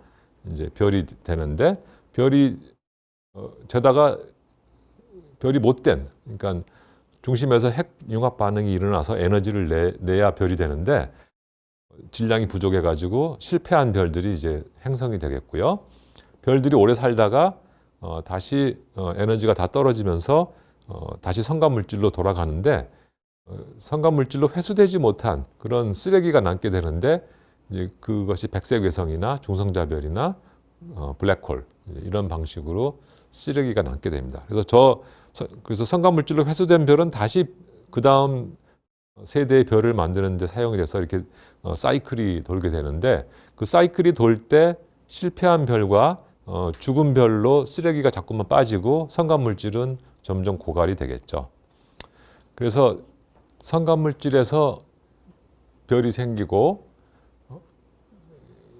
Speaker 1: 이제 별이 되는데 별이 되다가 별이 못된 그러니까 중심에서 핵 융합 반응이 일어나서 에너지를 내야 별이 되는데 질량이 부족해 가지고 실패한 별들이 이제 행성이 되겠고요. 별들이 오래 살다가 다시 에너지가 다 떨어지면서 다시 성간 물질로 돌아가는데 성간 물질로 회수되지 못한 그런 쓰레기가 남게 되는데 이제 그것이 백색외성이나 중성자별이나 블랙홀 이런 방식으로 쓰레기가 남게 됩니다. 그래서 성간 물질로 회수된 별은 다시 그 다음 세대의 별을 만드는 데 사용이 돼서 이렇게 사이클이 돌게 되는데 그 사이클이 돌 때 실패한 별과 죽은 별로 쓰레기가 자꾸만 빠지고 성간 물질은 점점 고갈이 되겠죠. 그래서 성간 물질에서 별이 생기고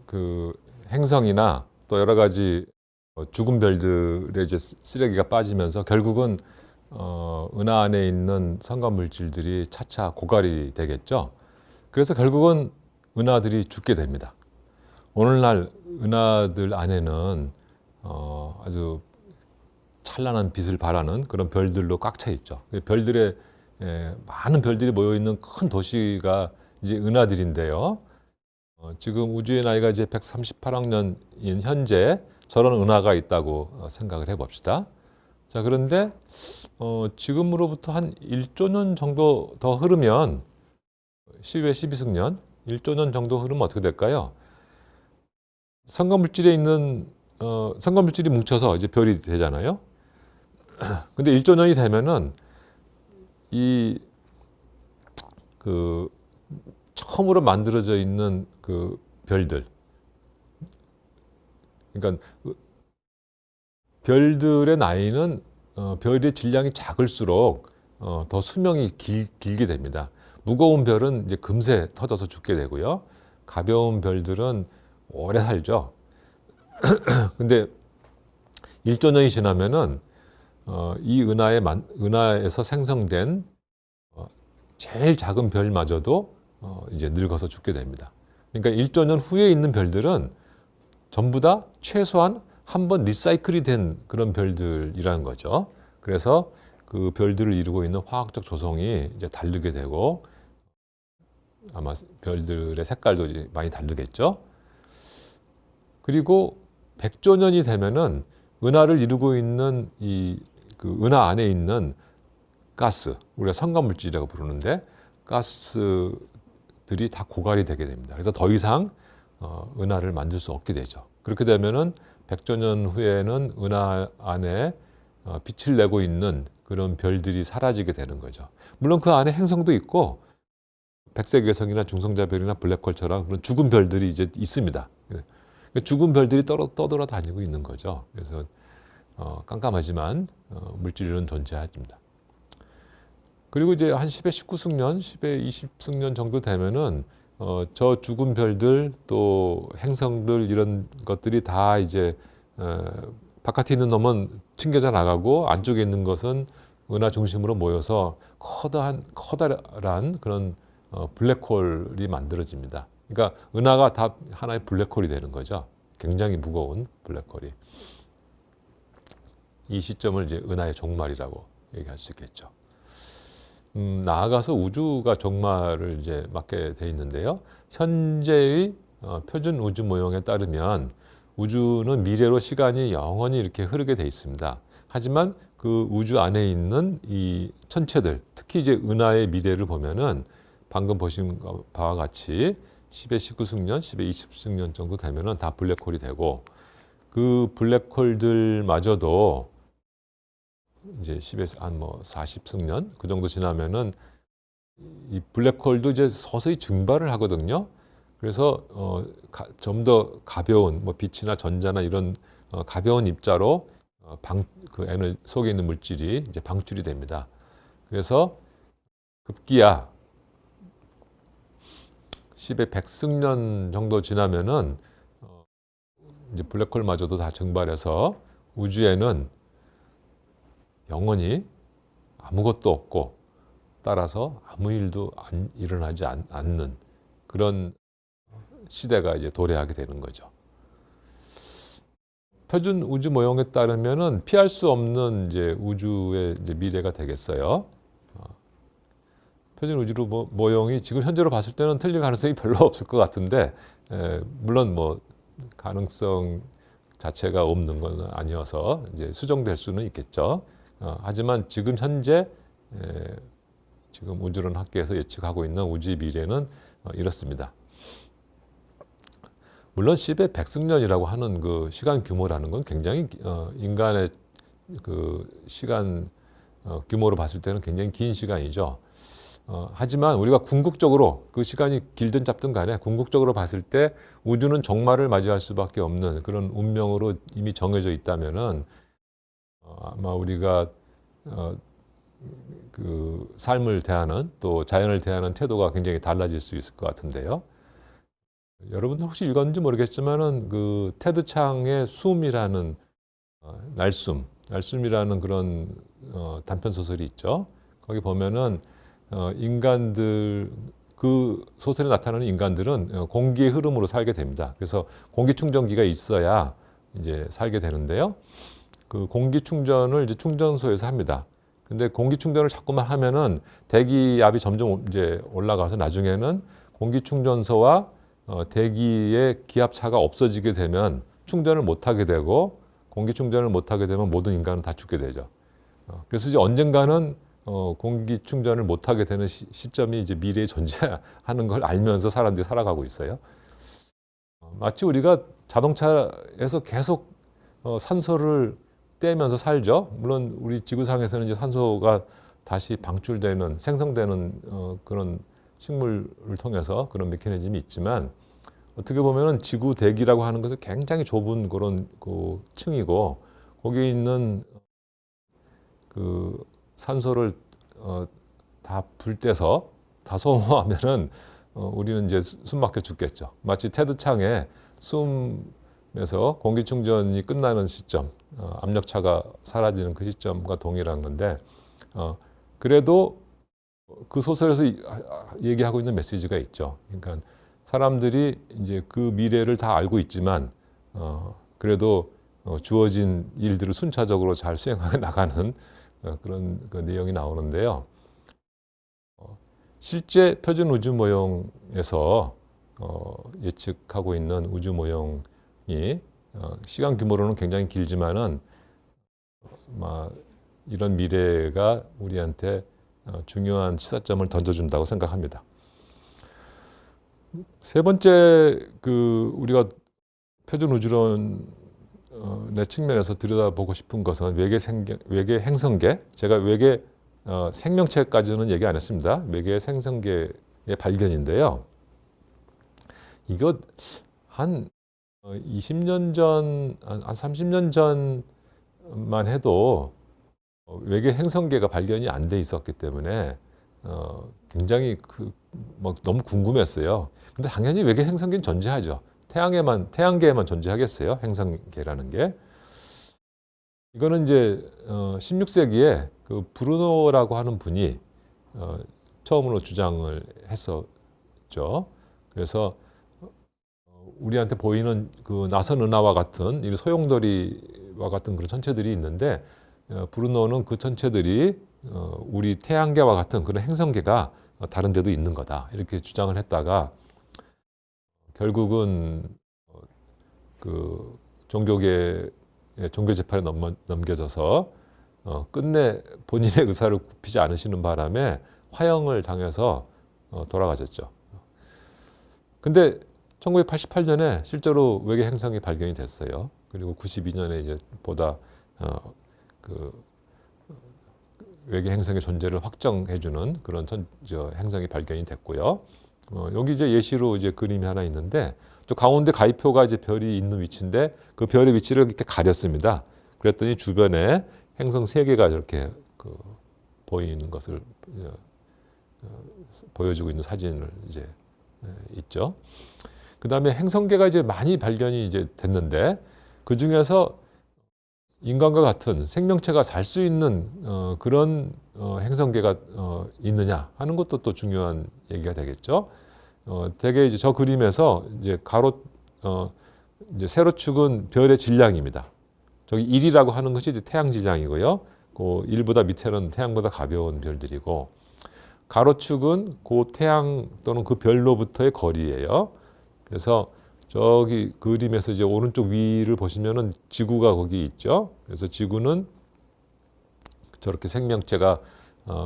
Speaker 1: 그 행성이나 또 여러 가지 죽은 별들의 이제 쓰레기가 빠지면서 결국은 은하 안에 있는 성간 물질들이 차차 고갈이 되겠죠. 그래서 결국은 은하들이 죽게 됩니다. 오늘날 은하들 안에는 아주 찬란한 빛을 발하는 그런 별들로 꽉 차 있죠. 별들의 많은 별들이 모여 있는 큰 도시가 이제 은하들인데요. 지금 우주의 나이가 이제 138억 년인 현재 저런 은하가 있다고 생각을 해봅시다. 자, 그런데 지금으로부터 한 1조 년 정도 더 흐르면 10의 12승년 1조 년 정도 흐르면 어떻게 될까요? 성간물질에 있는 성간물질이 뭉쳐서 이제 별이 되잖아요. 근데 1조 년이 되면은 그 처음으로 만들어져 있는 그 별들, 그러니까 별들의 나이는 별의 질량이 작을수록 더 수명이 길게 됩니다. 무거운 별은 이제 금세 터져서 죽게 되고요. 가벼운 별들은 오래 살죠. 근데 1조 년이 지나면은 이 은하에서 생성된 제일 작은 별마저도 이제 늙어서 죽게 됩니다. 그러니까 1조 년 후에 있는 별들은 전부 다 최소한 한 번 리사이클이 된 그런 별들이라는 거죠. 그래서 그 별들을 이루고 있는 화학적 조성이 이제 다르게 되고 아마 별들의 색깔도 이제 많이 다르겠죠. 그리고 100조 년이 되면은 은하를 이루고 있는 그 은하 안에 있는 가스, 우리가 성간물질이라고 부르는데 가스들이 다 고갈이 되게 됩니다. 그래서 더 이상 은하를 만들 수 없게 되죠. 그렇게 되면은 100조 년 후에는 은하 안에 빛을 내고 있는 그런 별들이 사라지게 되는 거죠. 물론 그 안에 행성도 있고 백색외성이나 중성자별이나 블랙홀처럼 그런 죽은 별들이 이제 있습니다. 죽은 별들이 떠돌아다니고 있는 거죠. 그래서 깜깜하지만 물질은 존재합니다. 그리고 이제 한 10의 19승년, 10의 20승년 정도 되면은 저 죽은 별들 또 행성들 이런 것들이 다 이제 바깥에 있는 놈은 튕겨져 나가고 안쪽에 있는 것은 은하 중심으로 모여서 커다란 그런 블랙홀이 만들어집니다. 그러니까 은하가 다 하나의 블랙홀이 되는 거죠. 굉장히 무거운 블랙홀이. 이 시점을 이제 은하의 종말이라고 얘기할 수 있겠죠. 나아가서 우주가 종말을 이제 맞게 돼 있는데요. 현재의 표준 우주 모형에 따르면 우주는 미래로 시간이 영원히 이렇게 흐르게 돼 있습니다. 하지만 그 우주 안에 있는 이 천체들, 특히 이제 은하의 미래를 보면은 방금 보신 바와 같이 10의 19승년, 10의 20승년 정도 되면은 다 블랙홀이 되고 그 블랙홀들마저도 이제 10에서 한 뭐 40승년 그 정도 지나면은 이 블랙홀도 이제 서서히 증발을 하거든요. 그래서 좀 더 가벼운 뭐 빛이나 전자나 이런 가벼운 입자로 그 에너지 속에 있는 물질이 이제 방출이 됩니다. 그래서 급기야 10의 100승년 정도 지나면은 이제 블랙홀마저도 다 증발해서 우주에는 영원히 아무것도 없고 따라서 아무 일도 일어나지 않는 그런 시대가 이제 도래하게 되는 거죠. 표준 우주 모형에 따르면은 피할 수 없는 이제 우주의 이제 미래가 되겠어요. 표준 우주 모형이 지금 현재로 봤을 때는 틀릴 가능성이 별로 없을 것 같은데, 물론 뭐 가능성 자체가 없는 건 아니어서 이제 수정될 수는 있겠죠. 하지만 지금 현재 지금 우주론 학계에서 예측하고 있는 우주의 미래는 이렇습니다. 물론 10의 100승년이라고 하는 그 시간 규모라는 건 굉장히 인간의 그 시간 규모로 봤을 때는 굉장히 긴 시간이죠. 하지만 우리가 궁극적으로 그 시간이 길든 짧든 간에 궁극적으로 봤을 때 우주는 종말을 맞이할 수밖에 없는 그런 운명으로 이미 정해져 있다면은 아마 우리가 그 삶을 대하는 또 자연을 대하는 태도가 굉장히 달라질 수 있을 것 같은데요. 여러분들 혹시 읽었는지 모르겠지만은 그 테드 창의 숨이라는 날숨이라는 그런 단편 소설이 있죠. 거기 보면은 인간들 그 소설에 나타나는 인간들은 공기의 흐름으로 살게 됩니다. 그래서 공기 충전기가 있어야 이제 살게 되는데요. 그 공기 충전을 이제 충전소에서 합니다. 근데 공기 충전을 자꾸만 하면은 대기압이 점점 이제 올라가서 나중에는 공기 충전소와 대기의 기압 차가 없어지게 되면 충전을 못 하게 되고 공기 충전을 못 하게 되면 모든 인간은 다 죽게 되죠. 그래서 이제 언젠가는 공기 충전을 못 하게 되는 시점이 이제 미래에 존재하는 걸 알면서 사람들이 살아가고 있어요. 마치 우리가 자동차에서 계속 산소를 떼면서 살죠. 물론 우리 지구상에서는 이제 산소가 다시 방출되는 생성되는 그런 식물을 통해서 그런 메커니즘이 있지만 어떻게 보면은 지구 대기라고 하는 것은 굉장히 좁은 그런 그 층이고 거기에 있는 그 산소를 다 불 떼서 다 소모하면은 우리는 이제 숨막혀 죽겠죠. 마치 테드 창의 숨에서 공기 충전이 끝나는 시점, 압력차가 사라지는 그 시점과 동일한 건데 그래도 그 소설에서 얘기하고 있는 메시지가 있죠. 그러니까 사람들이 이제 그 미래를 다 알고 있지만 그래도 주어진 일들을 순차적으로 잘 수행해 나가는 그런 그 내용이 나오는데요. 실제 표준 우주 모형에서 예측하고 있는 우주 모형이 시간 규모로는 굉장히 길지만은 이런 미래가 우리한테 중요한 시사점을 던져준다고 생각합니다. 세 번째 우리가 표준 우주론의 측면에서 들여다보고 싶은 것은 외계 행성계. 제가 외계 생명체까지는 얘기 안 했습니다. 외계 생성계의 발견인데요. 이거 한 20년 전, 한 30년 전만 해도 외계 행성계가 발견이 안 돼 있었기 때문에 굉장히 너무 궁금했어요. 근데 당연히 외계 행성계는 존재하죠. 태양계에만 존재하겠어요? 행성계라는 게. 이거는 이제 16세기에 그 브루노라고 하는 분이 처음으로 주장을 했었죠. 그래서 우리한테 보이는 그 나선 은하와 같은 이 소용돌이와 같은 그런 천체들이 있는데 브루노는 그 천체들이 우리 태양계와 같은 그런 행성계가 다른 데도 있는 거다 이렇게 주장을 했다가 결국은 그 종교계 종교 재판에 넘겨져서 끝내 본인의 의사를 굽히지 않으시는 바람에 화형을 당해서 돌아가셨죠. 근데 1988년에 실제로 외계 행성이 발견이 됐어요. 그리고 92년에 이제 보다 외계 행성의 존재를 확정해주는 그런 행성이 발견이 됐고요. 여기 이제 예시로 이제 그림이 하나 있는데 저 가운데 가위표가 이제 별이 있는 위치인데 그 별의 위치를 이렇게 가렸습니다. 그랬더니 주변에 행성 3개가 이렇게 보이는 것을 보여주고 있는 사진을 이제 있죠. 그 다음에 행성계가 이제 많이 발견이 이제 됐는데 그 중에서 인간과 같은 생명체가 살 수 있는 그런 행성계가 있느냐 하는 것도 또 중요한 얘기가 되겠죠. 대개 이제 저 그림에서 이제 이제 세로축은 별의 질량입니다. 저기 1이라고 하는 것이 이제 태양 질량이고요. 그 1보다 밑에는 태양보다 가벼운 별들이고 가로축은 그 태양 또는 그 별로부터의 거리예요. 그래서 저기 그림에서 이제 오른쪽 위를 보시면은 지구가 거기 있죠. 그래서 지구는 저렇게 생명체가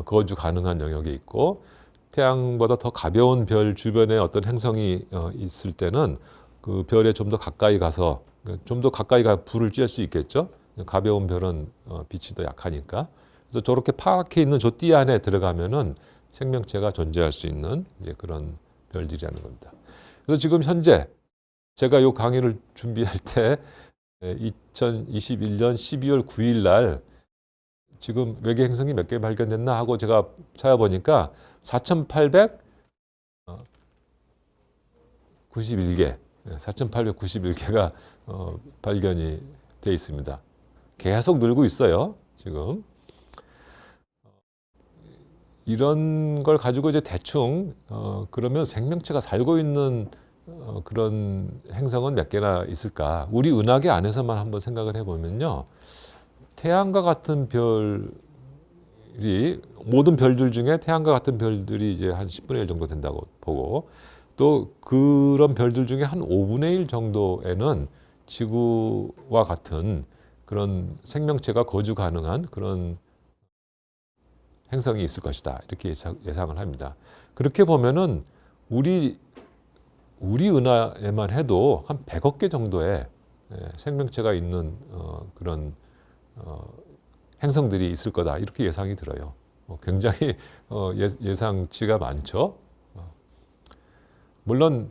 Speaker 1: 거주 가능한 영역에 있고 태양보다 더 가벼운 별 주변에 어떤 행성이 있을 때는 그 별에 좀 더 가까이 가서 좀 더 가까이 가 불을 쬐을 수 있겠죠. 가벼운 별은 빛이 더 약하니까. 그래서 저렇게 파랗게 있는 저 띠 안에 들어가면은 생명체가 존재할 수 있는 이제 그런 별들이라는 겁니다. 그래서 지금 현재 제가 이 강의를 준비할 때 2021년 12월 9일 날 지금 외계 행성이 몇 개 발견됐나 하고 제가 찾아보니까 4,891개, 4,891개가 발견이 돼 있습니다. 계속 늘고 있어요, 지금. 이런 걸 가지고 이제 대충 그러면 생명체가 살고 있는 그런 행성은 몇 개나 있을까? 우리 은하계 안에서만 한번 생각을 해보면요. 태양과 같은 별이 모든 별들 중에 태양과 같은 별들이 이제 한 10분의 1 정도 된다고 보고 또 그런 별들 중에 한 5분의 1 정도에는 지구와 같은 그런 생명체가 거주 가능한 그런 행성이 있을 것이다. 이렇게 예상을 합니다. 그렇게 보면은 우리 은하에만 해도 한 100억 개 정도의 생명체가 있는 그런 행성들이 있을 거다. 이렇게 예상이 들어요. 굉장히 예상치가 많죠. 물론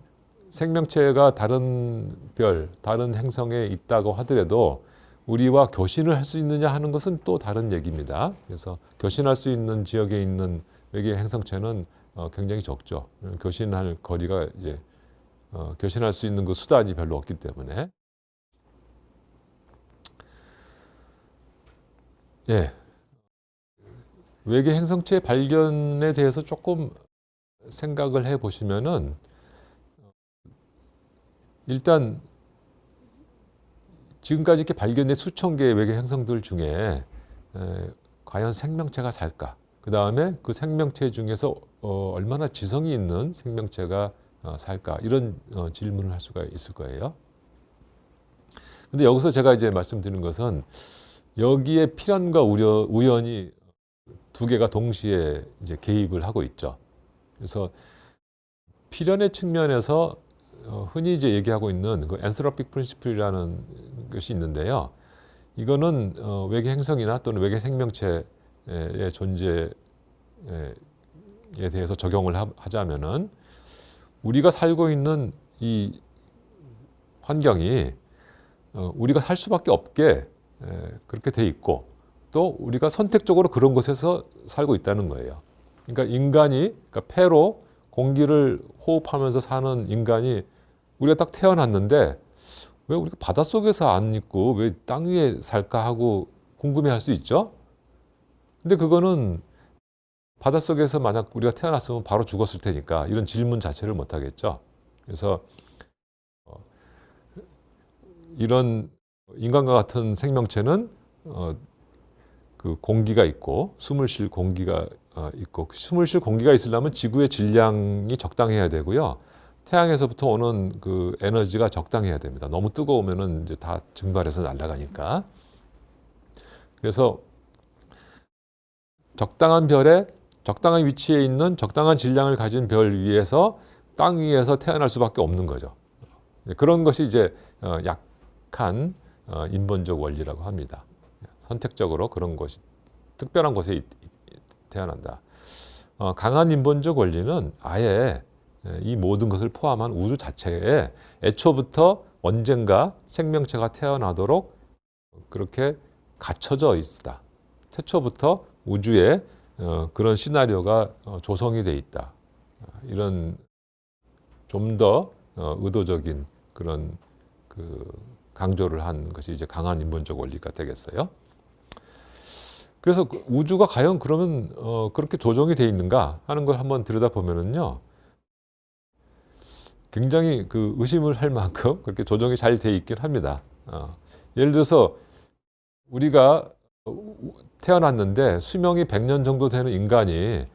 Speaker 1: 생명체가 다른 별, 다른 행성에 있다고 하더라도 우리와 교신을 할 수 있느냐 하는 것은 또 다른 얘기입니다. 그래서 교신할 수 있는 지역에 있는 외계 행성체는 굉장히 적죠. 교신할 거리가 이제 교신할 수 있는 그 수단이 별로 없기 때문에. 예. 외계 행성체 발견에 대해서 조금 생각을 해 보시면은 일단 지금까지 이렇게 발견된 수천 개의 외계 행성들 중에 과연 생명체가 살까? 그 다음에 그 생명체 중에서 얼마나 지성이 있는 생명체가 살까? 이런 질문을 할 수가 있을 거예요. 근데 여기서 제가 이제 말씀드리는 것은 여기에 필연과 우연이 두 개가 동시에 이제 개입을 하고 있죠. 그래서 필연의 측면에서 흔히 이제 얘기하고 있는 그 엔트로픽 프린시플이라는 것이 있는데요. 이거는 외계 행성이나 또는 외계 생명체의 존재에 대해서 적용을 하자면은 우리가 살고 있는 이 환경이 우리가 살 수밖에 없게 그렇게 돼 있고 또 우리가 선택적으로 그런 곳에서 살고 있다는 거예요. 그러니까 인간이 그러니까 폐로 공기를 호흡하면서 사는 인간이 우리가 딱 태어났는데 왜 우리가 바닷속에서 안 있고 왜 땅 위에 살까 하고 궁금해할 수 있죠. 근데 그거는 바닷속에서 만약 우리가 태어났으면 바로 죽었을 테니까 이런 질문 자체를 못 하겠죠. 그래서 이런 인간과 같은 생명체는 그 공기가 있고 숨을 쉴 공기가 있고 숨을 쉴 공기가 있으려면 지구의 질량이 적당해야 되고요. 태양에서부터 오는 그 에너지가 적당해야 됩니다. 너무 뜨거우면은 이제 다 증발해서 날아가니까. 그래서 적당한 별에 적당한 위치에 있는 적당한 질량을 가진 별 위에서 땅 위에서 태어날 수밖에 없는 거죠. 그런 것이 이제 약한 인본적 원리라고 합니다. 선택적으로 그런 것이 특별한 곳에 태어난다. 강한 인본적 원리는 아예 이 모든 것을 포함한 우주 자체에 애초부터 언젠가 생명체가 태어나도록 그렇게 갖춰져 있다. 태초부터 우주에 그런 시나리오가 조성이 돼 있다. 이런 좀 더 의도적인 그런 그 강조를 한 것이 이제 강한 인본적 원리가 되겠어요. 그래서 우주가 과연 그러면 그렇게 조정이 돼 있는가 하는 걸 한번 들여다보면은요. 굉장히 그 의심을 할 만큼 그렇게 조정이 잘 돼 있긴 합니다. 예를 들어서 우리가 태어났는데 수명이 100년 정도 되는 인간이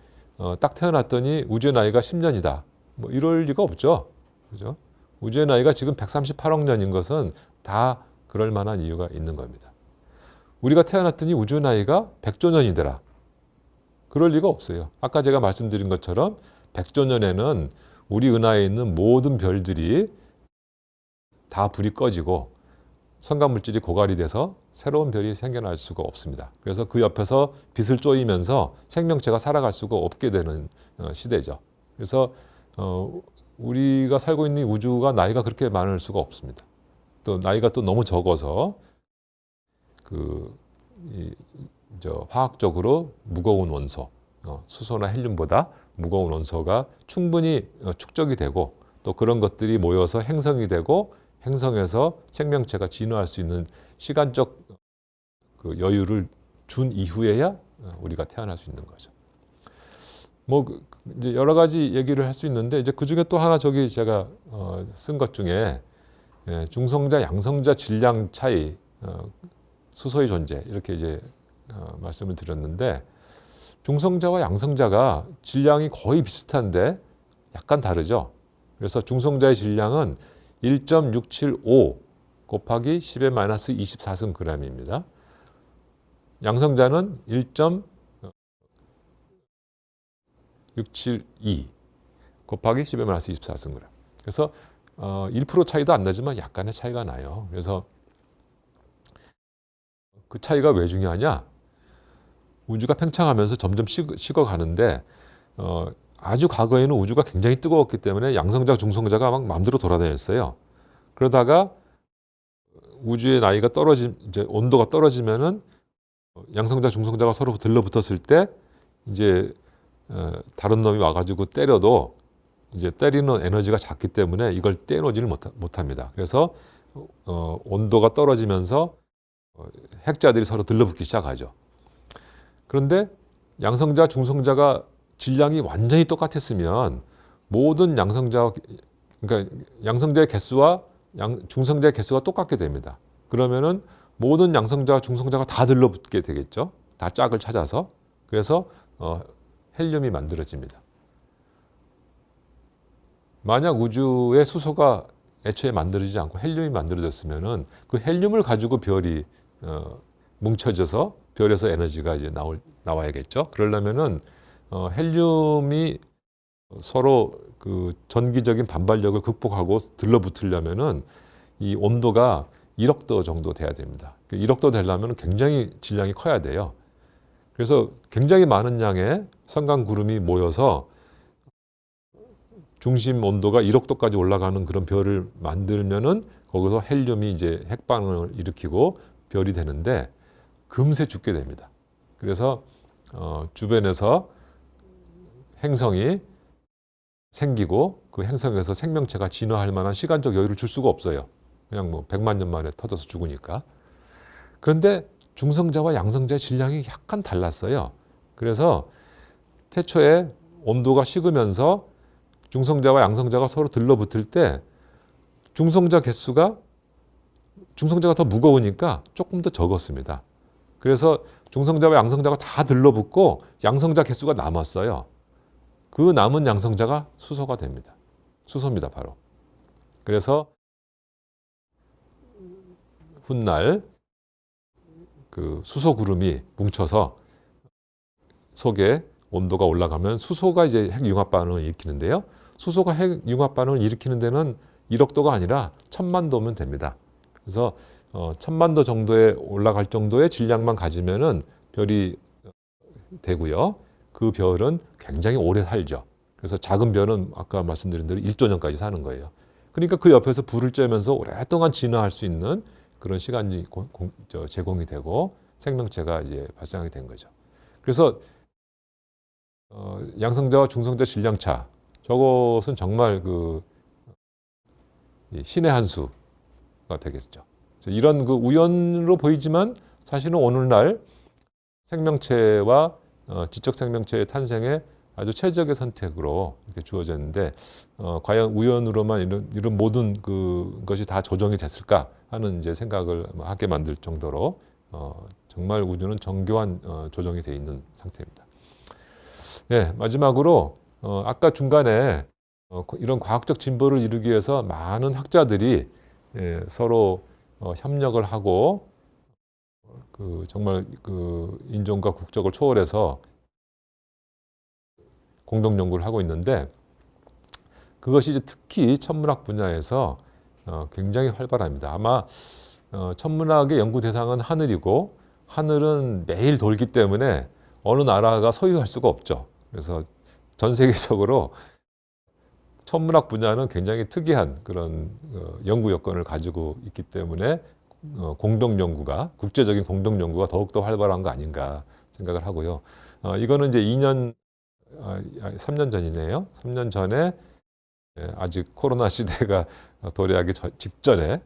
Speaker 1: 딱 태어났더니 우주의 나이가 10년이다. 뭐 이럴 리가 없죠. 그죠? 우주의 나이가 지금 138억 년인 것은 다 그럴 만한 이유가 있는 겁니다. 우리가 태어났더니 우주 나이가 100조 년이더라. 그럴 리가 없어요. 아까 제가 말씀드린 것처럼 100조 년에는 우리 은하에 있는 모든 별들이 다 불이 꺼지고 성간물질이 고갈이 돼서 새로운 별이 생겨날 수가 없습니다. 그래서 그 옆에서 빛을 쬐이면서 생명체가 살아갈 수가 없게 되는 시대죠. 그래서 우리가 살고 있는 우주가 나이가 그렇게 많을 수가 없습니다. 또 나이가 또 너무 적어서 화학적으로 무거운 원소, 수소나 헬륨보다 무거운 원소가 충분히 축적이 되고 또 그런 것들이 모여서 행성이 되고 행성에서 생명체가 진화할 수 있는 시간적 그 여유를 준 이후에야 우리가 태어날 수 있는 거죠. 뭐 이제 여러 가지 얘기를 할 수 있는데 이제 그 중에 또 하나 저기 제가 쓴 것 중에 중성자, 양성자 질량 차이, 수소의 존재 이렇게 이제 말씀을 드렸는데 중성자와 양성자가 질량이 거의 비슷한데 약간 다르죠. 그래서 중성자의 질량은 1.675 곱하기 10의 마이너스 24승 g입니다. 양성자는 1.672 곱하기 10의 마이너스 24승 g. 그래서 1% 차이도 안 나지만 약간의 차이가 나요. 그래서 그 차이가 왜 중요하냐? 우주가 팽창하면서 점점 식어가는데 아주 과거에는 우주가 굉장히 뜨거웠기 때문에 양성자, 중성자가 막 마음대로 돌아다녔어요. 그러다가 우주의 나이가 이제 온도가 떨어지면은 양성자, 중성자가 서로 들러붙었을 때 이제 다른 놈이 와가지고 때려도 이제 때리는 에너지가 작기 때문에 이걸 떼놓지를 못합니다. 그래서 온도가 떨어지면서 핵자들이 서로 들러붙기 시작하죠. 그런데 양성자, 중성자가 질량이 완전히 똑같았으면 모든 그러니까 양성자의 개수와 중성자의 개수가 똑같게 됩니다. 그러면은 모든 양성자와 중성자가 다 들러붙게 되겠죠. 다 짝을 찾아서. 그래서 헬륨이 만들어집니다. 만약 우주의 수소가 애초에 만들어지지 않고 헬륨이 만들어졌으면은 그 헬륨을 가지고 별이 뭉쳐져서 별에서 에너지가 이제 나와야겠죠. 그러려면은 헬륨이 서로 그 전기적인 반발력을 극복하고 들러붙으려면은 이 온도가 1억 도 정도 돼야 됩니다. 1억 도 되려면 굉장히 질량이 커야 돼요. 그래서 굉장히 많은 양의 성간구름이 모여서 중심 온도가 1억 도까지 올라가는 그런 별을 만들면은 거기서 헬륨이 이제 핵반응을 일으키고 별이 되는데 금세 죽게 됩니다. 그래서 주변에서 행성이 생기고 그 행성에서 생명체가 진화할 만한 시간적 여유를 줄 수가 없어요. 그냥 뭐 100만 년 만에 터져서 죽으니까. 그런데 중성자와 양성자의 질량이 약간 달랐어요. 그래서 태초에 온도가 식으면서 중성자와 양성자가 서로 들러붙을 때 중성자가 더 무거우니까 조금 더 적었습니다. 그래서 중성자와 양성자가 다 들러붙고 양성자 개수가 남았어요. 그 남은 양성자가 수소가 됩니다. 수소입니다, 바로. 그래서 훗날 그 수소 구름이 뭉쳐서 속에 온도가 올라가면 수소가 이제 핵융합 반응을 일으키는데요. 수소가 핵융합 반응을 일으키는 데는 1억 도가 아니라 1000만 도면 됩니다. 그래서 1000만 도 정도에 올라갈 정도의 질량만 가지면은 별이 되고요. 그 별은 굉장히 오래 살죠. 그래서 작은 별은 아까 말씀드린 대로 1조 년까지 사는 거예요. 그러니까 그 옆에서 불을 쬐면서 오랫동안 진화할 수 있는 그런 시간이 제공이 되고 생명체가 이제 발생하게 된 거죠. 그래서 양성자와 중성자 질량차, 저것은 정말 그 신의 한 수가 되겠죠. 이런 그 우연으로 보이지만 사실은 오늘날 생명체와 지적 생명체의 탄생에 아주 최적의 선택으로 이렇게 주어졌는데 과연 우연으로만 이런 모든 것이 다 조정이 됐을까 하는 이제 생각을 하게 만들 정도로 정말 우주는 정교한 조정이 되어 있는 상태입니다. 네, 마지막으로 아까 중간에 이런 과학적 진보를 이루기 위해서 많은 학자들이 서로 협력을 하고 정말 그 인종과 국적을 초월해서 공동 연구를 하고 있는데 그것이 이제 특히 천문학 분야에서 굉장히 활발합니다. 아마 천문학의 연구 대상은 하늘이고 하늘은 매일 돌기 때문에 어느 나라가 소유할 수가 없죠. 그래서 전 세계적으로 천문학 분야는 굉장히 특이한 그런 연구 여건을 가지고 있기 때문에 공동 연구가 국제적인 공동 연구가 더욱더 활발한 거 아닌가 생각을 하고요. 이거는 이제 3년 전이네요. 3년 전에 아직 코로나 시대가 도래하기 직전에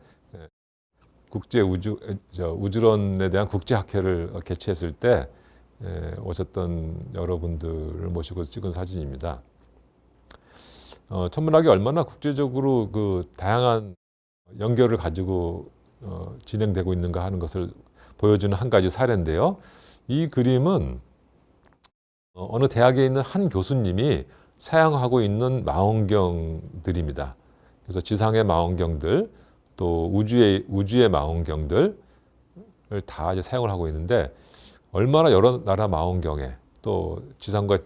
Speaker 1: 국제 우주론에 대한 국제학회를 개최했을 때 오셨던 여러분들을 모시고 찍은 사진입니다. 천문학이 얼마나 국제적으로 그 다양한 연결을 가지고 진행되고 있는가 하는 것을 보여주는 한 가지 사례인데요. 이 그림은 어느 대학에 있는 한 교수님이 사용하고 있는 망원경들입니다. 그래서 지상의 망원경들, 또 우주의 망원경들을 다 이제 사용을 하고 있는데 얼마나 여러 나라 망원경에 또 지상과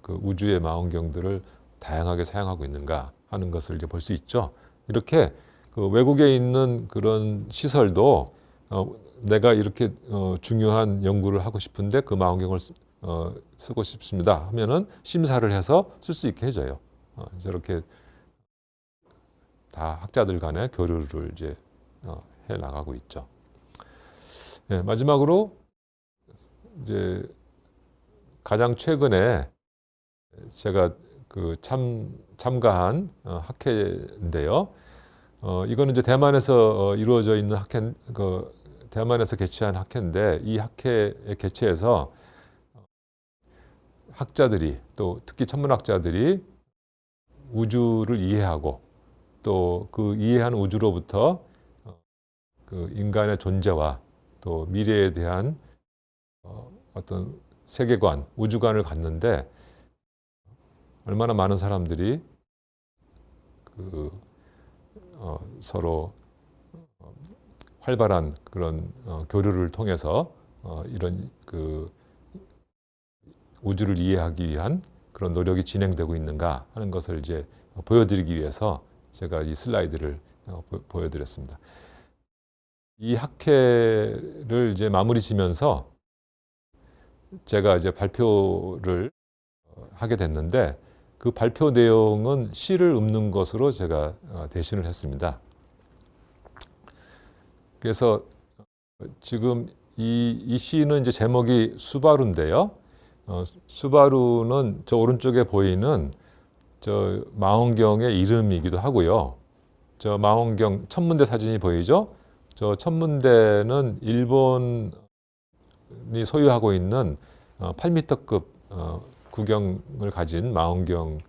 Speaker 1: 그 우주의 망원경들을 다양하게 사용하고 있는가 하는 것을 이제 볼 수 있죠. 이렇게 그 외국에 있는 그런 시설도 내가 이렇게 중요한 연구를 하고 싶은데 그 망원경을 쓰고 싶습니다 하면은 심사를 해서 쓸 수 있게 해줘요. 저렇게 다 학자들 간의 교류를 이제 해 나가고 있죠. 네, 마지막으로 이제 가장 최근에 제가 그 참가한 학회인데요. 이거는 이제 대만에서 이루어져 있는 대만에서 개최한 학회인데 이 학회에 개최해서 학자들이 또 특히 천문학자들이 우주를 이해하고 또 그 이해한 우주로부터 그 인간의 존재와 또 미래에 대한 어떤 세계관, 우주관을 갖는데 얼마나 많은 사람들이 그 서로 활발한 그런 교류를 통해서 이런 그 우주를 이해하기 위한 그런 노력이 진행되고 있는가 하는 것을 이제 보여드리기 위해서 제가 이 슬라이드를 보여드렸습니다. 이 학회를 이제 마무리 지면서 제가 이제 발표를 하게 됐는데 그 발표 내용은 시를 읊는 것으로 제가 대신을 했습니다. 그래서 지금 이 시는 이제 제목이 수바루인데요. 수바루는 저 오른쪽에 보이는 저 망원경의 이름이기도 하고요. 저 망원경 천문대 사진이 보이죠? 저 천문대는 일본이 소유하고 있는 8m급 구경을 가진 망원경이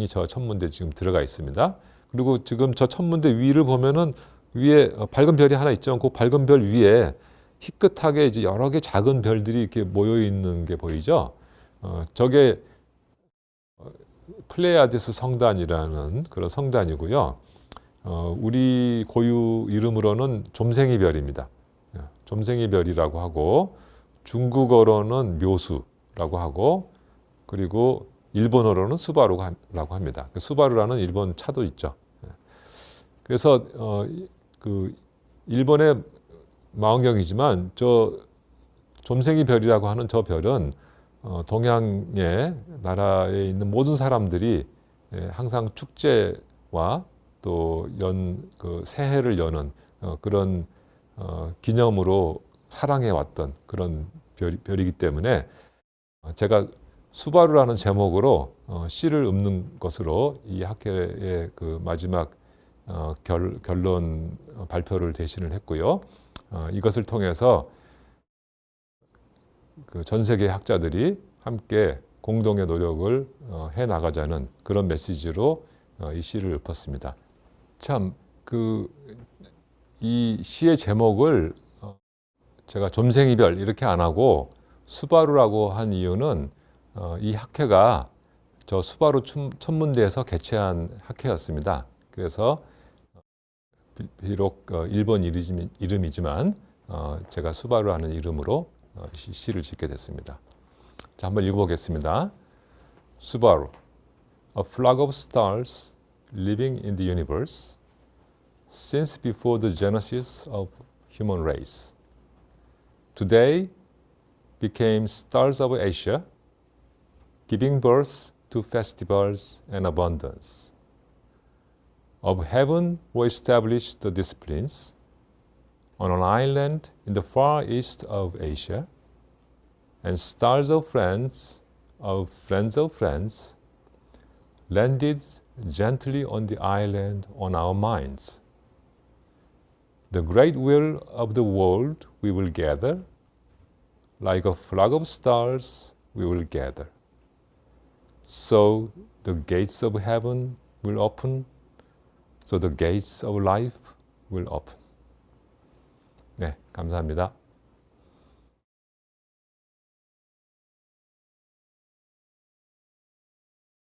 Speaker 1: 저 천문대에 지금 들어가 있습니다. 그리고 지금 저 천문대 위를 보면은 위에 밝은 별이 하나 있죠. 그 밝은 별 위에 희끗하게 이제 여러 개 작은 별들이 이렇게 모여 있는 게 보이죠. 저게 플레이아디스 성단이라는 그런 성단이고요. 우리 고유 이름으로는 좀생이 별입니다. 좀생이 별이라고 하고 중국어로는 묘수라고 하고 그리고 일본어로는 수바루라고 합니다. 수바루라는 일본 차도 있죠. 그래서 그 일본의 망원경이지만 저 좀생이 별이라고 하는 저 별은 동양의 나라에 있는 모든 사람들이 항상 축제와 또 그 새해를 여는 그런 기념으로 사랑해 왔던 그런 별이기 때문에 제가 수바루라는 제목으로 시를 읊는 것으로 이 학회의 그 마지막 결론 발표를 대신을 했고요. 이것을 통해서 그 전 세계 학자들이 함께 공동의 노력을 해 나가자는 그런 메시지로 이 시를 읊었습니다. 참 이 시의 제목을 제가 좀생이별 이렇게 안 하고 수바루라고 한 이유는 이 학회가 저 수바루 천문대에서 개최한 학회였습니다. 그래서 비록 일본 이름이지만 제가 수바루라는 이름으로 시를 짓게 됐습니다. 자, 한번 읽어보겠습니다. 수바루, a flock of stars living in the universe since before the genesis of human race. Today became stars of Asia, giving birth to festivals and abundance. Of heaven were established the disciplines on an island in the far east of Asia, and stars of friends landed gently on the island on our minds. The great will of the world we will gather, like a flock of stars we will gather. So the gates of heaven will open, so the gates of life will open. 네, 감사합니다.